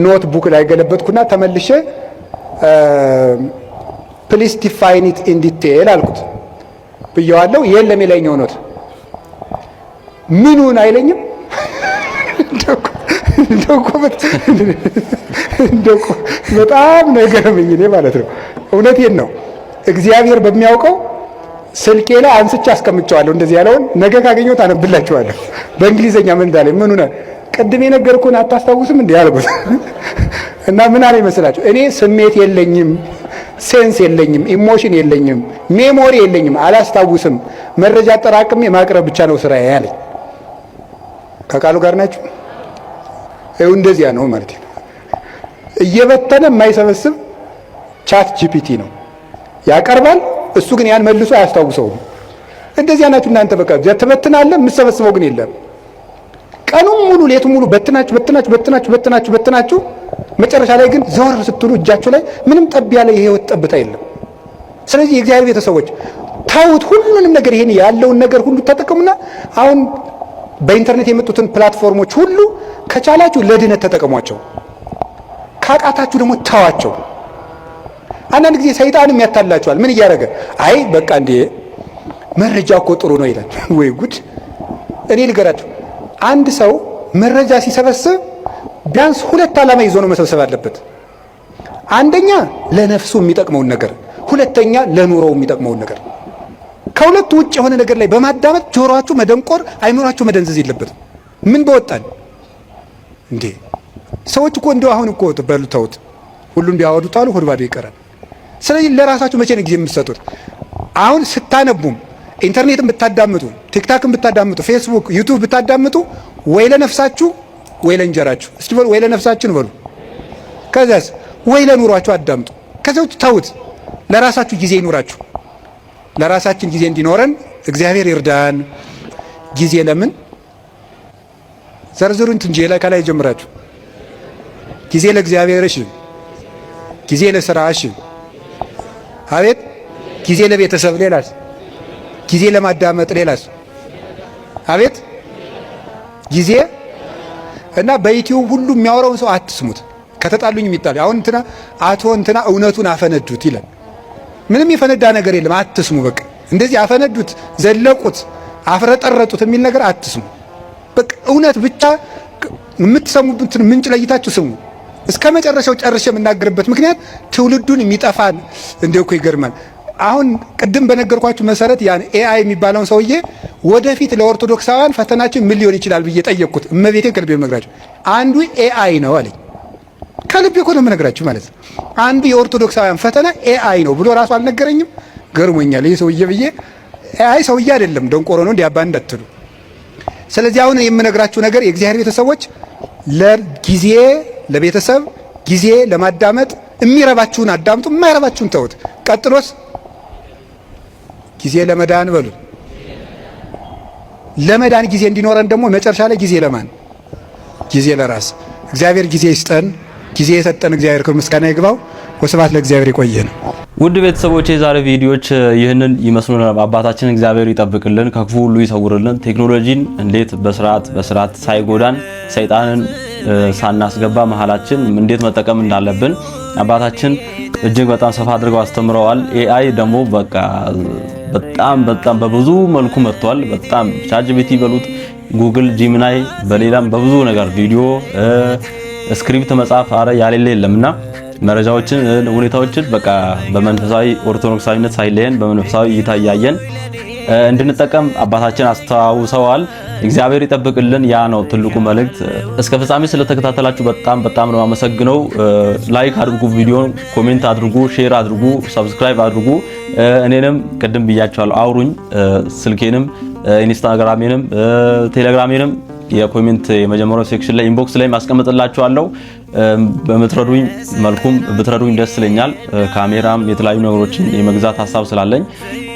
ኖትቡክ ላይ ገለበጥኩና ተመልሼ ፕሊስ ዲፋይን ኢት ኢን ዲቴል አልኩት ብየዋለሁ። የለም የላይኛው ኖት ምኑን አይለኝም። በጣም ነው የገረመኝ እኔ ማለት ነው። እውነቴን ነው። እግዚአብሔር በሚያውቀው ስልኬ ላይ አንስቼ አስቀምጨዋለሁ። እንደዚህ ያለውን ነገ ካገኘሁት አነብላችኋለሁ። በእንግሊዘኛ ምን እንዳለኝ ምኑን ቅድም የነገርኩህን አታስታውስም እንዴ አልኩት። እና ምን አለ ይመስላችሁ እኔ ስሜት የለኝም፣ ሴንስ የለኝም፣ ኢሞሽን የለኝም፣ ሜሞሪ የለኝም፣ አላስታውስም፣ መረጃ አጠራቅሜ ማቅረብ ብቻ ነው ስራዬ ያለኝ። ከቃሉ ጋር ናችሁ? ይኸው እንደዚያ ነው ማለት ነው። እየበተነ የማይሰበስብ ቻት ጂፒቲ ነው ያቀርባል። እሱ ግን ያን መልሶ አያስታውሰውም። እንደዚያ ናችሁ እናንተ። በቃ ትበትናለህ፣ የምትሰበስበው ግን የለም። ቀኑን ሙሉ ሌቱን ሙሉ በትናችሁ መጨረሻ ላይ ግን ዘወር ስትሉ እጃችሁ ላይ ምንም ጠብ ያለ የህይወት ጠብታ የለም። ስለዚህ የእግዚአብሔር ቤተሰቦች ታውት ሁሉንም ነገር ይሄን ያለውን ነገር ሁሉ ተጠቀሙና አሁን በኢንተርኔት የመጡትን ፕላትፎርሞች ሁሉ ከቻላችሁ ለድነት ተጠቀሟቸው፣ ካቃታችሁ ደግሞ ተዋቸው። አንዳንድ ጊዜ ሰይጣንም ያታላችኋል። ምን እያደረገ አይ በቃ እንዴ መረጃ እኮ ጥሩ ነው ይላል። ወይ ጉድ! እኔ ልገራችሁ፣ አንድ ሰው መረጃ ሲሰበስብ ቢያንስ ሁለት ዓላማ ይዞ ነው መሰብሰብ አለበት። አንደኛ ለነፍሱ የሚጠቅመውን ነገር፣ ሁለተኛ ለኑሮው የሚጠቅመውን ነገር። ከሁለቱ ውጭ የሆነ ነገር ላይ በማዳመጥ ጆሮአችሁ መደንቆር፣ አይምሯችሁ መደንዘዝ የለበትም። ምን በወጣን እንዴ ሰዎች እኮ እንደው አሁን እኮ በሉ ተውት፣ ሁሉን ቢያወዱት አሉ ሆድ ባዶ ይቀራል። ስለዚህ ለራሳችሁ መቼ ነው ጊዜ የምትሰጡት? አሁን ስታነቡም ኢንተርኔትን ብታዳምጡ፣ ቲክታክን ብታዳምጡ፣ ፌስቡክ፣ ዩቲዩብ ብታዳምጡ ወይ ለነፍሳችሁ ወይ ለእንጀራችሁ። እስቲ በሉ ወይ ለነፍሳችሁ በሉ። ከዛስ ወይ ለኑሯችሁ አዳምጡ። ከዛው ተውት። ለራሳችሁ ጊዜ ይኑራችሁ። ለራሳችን ጊዜ እንዲኖረን እግዚአብሔር ይርዳን። ጊዜ ለምን ዘርዝሩን እንጂ ከላይ ጀምራችሁ ጊዜ ለእግዚአብሔር፣ እሺ፣ ጊዜ ለስራ፣ እሺ፣ አቤት፣ ጊዜ ለቤተሰብ፣ ሌላስ፣ ጊዜ ለማዳመጥ፣ ሌላስ፣ አቤት፣ ጊዜ እና በዩቲዩብ ሁሉ የሚያወራውን ሰው አትስሙት። ከተጣሉኝ የሚጣሉ አሁን እንትና አቶ እንትና እውነቱን አፈነዱት ይላል። ምንም የፈነዳ ነገር የለም። አትስሙ። በቃ እንደዚህ አፈነዱት፣ ዘለቁት፣ አፍረጠረጡት የሚል ነገር አትስሙ። በቃ እውነት ብቻ የምትሰሙበትን ምንጭ ለይታችሁ ስሙ። እስከ መጨረሻው ጨርሼ የምናገርበት ምክንያት ትውልዱን የሚጠፋን እንደው እኮ ይገርማል። አሁን ቅድም በነገርኳችሁ መሰረት ያን ኤአይ የሚባለውን ሰውዬ ወደፊት ለኦርቶዶክሳውያን ፈተናችን ምን ሊሆን ይችላል ብዬ ጠየቅኩት። እመቤቴን ከልቤ የምነግራችሁ አንዱ ኤአይ ነው አለኝ። ከልቤ እኮ ነው የምነግራችሁ ማለት ነው። አንዱ የኦርቶዶክሳውያን ፈተና ኤአይ ነው ብሎ ራሱ አልነገረኝም። ገርሞኛል ይሄ ሰውዬ ብዬ። ኤአይ ሰውዬ አይደለም ደንቆሮ ነው እንዲያባ እንዳትሉ። ስለዚህ አሁን የምነግራችሁ ነገር የእግዚአብሔር ቤተሰቦች ለጊዜ ለቤተሰብ ጊዜ ለማዳመጥ የሚረባችሁን አዳምጡ፣ የማይረባችሁን ተውት። ቀጥሎስ ጊዜ ለመዳን በሉ። ለመዳን ጊዜ እንዲኖረን ደግሞ መጨረሻ ላይ ጊዜ ለማን? ጊዜ ለራስ። እግዚአብሔር ጊዜ ይስጠን። ጊዜ የሰጠን እግዚአብሔር ክብር ምስጋና ይግባው። ወስብሐት ለእግዚአብሔር። ይቆየን። ውድ ቤተሰቦቼ የዛሬ ቪዲዮዎች ይህንን ይመስሉ ነበር። አባታችን እግዚአብሔር ይጠብቅልን፣ ከክፉ ሁሉ ይሰውርልን። ቴክኖሎጂን እንዴት በስርዓት ሳይጎዳን ሰይጣንን ሳናስገባ መሃላችን እንዴት መጠቀም እንዳለብን አባታችን እጅግ በጣም ሰፋ አድርገው አስተምረዋል። ኤአይ ደግሞ በቃ በጣም በብዙ መልኩ መጥቷል። በጣም ቻትጂፒቲ በሉት ጉግል ጂሚናይ በሌላም በብዙ ነገር ቪዲዮ ስክሪፕት መጻፍ አረ ያሌለ የለምና መረጃዎችን ሁኔታዎችን በቃ በመንፈሳዊ ኦርቶዶክሳዊነት ሳይለየን በመንፈሳዊ እይታ ያያየን እንድንጠቀም አባታችን አስተዋውሰዋል። እግዚአብሔር ይጠብቅልን። ያ ነው ትልቁ መልእክት። እስከ ፍጻሜ ስለተከታተላችሁ በጣም ነው አመሰግነው። ላይክ አድርጉ፣ ቪዲዮን ኮሜንት አድርጉ፣ ሼር አድርጉ፣ ሰብስክራይብ አድርጉ። እኔንም ቅድም ብያችኋለሁ አውሩኝ። ስልኬንም ኢንስታግራሜንም ቴሌግራሜንም የኮሜንት የመጀመሪያው ሴክሽን ላይ ኢንቦክስ ላይ ማስቀመጥላችኋለሁ። በምትረዱኝ መልኩም ብትረዱኝ ደስ ይለኛል። ካሜራም የተለያዩ ነገሮችን የመግዛት ሐሳብ ስላለኝ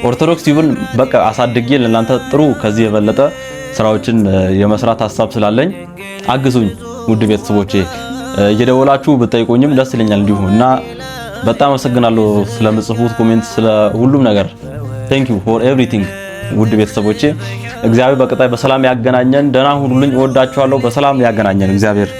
ኦርቶዶክስ ቲቪን በቃ አሳድጌ ለእናንተ ጥሩ ከዚህ የበለጠ ስራዎችን የመስራት ሐሳብ ስላለኝ አግዙኝ። ውድ ቤተሰቦቼ እየደወላችሁ ብትጠይቁኝም ደስ ይለኛል እንዲሁ እና በጣም አመሰግናለሁ ስለምጽፉት ኮሜንት፣ ስለ ሁሉም ነገር thank you for everything። ውድ ቤተሰቦቼ እግዚአብሔር በቀጣይ በሰላም ያገናኘን። ደህና ሁኑልኝ። እወዳችኋለሁ። በሰላም ያገናኘን እግዚአብሔር።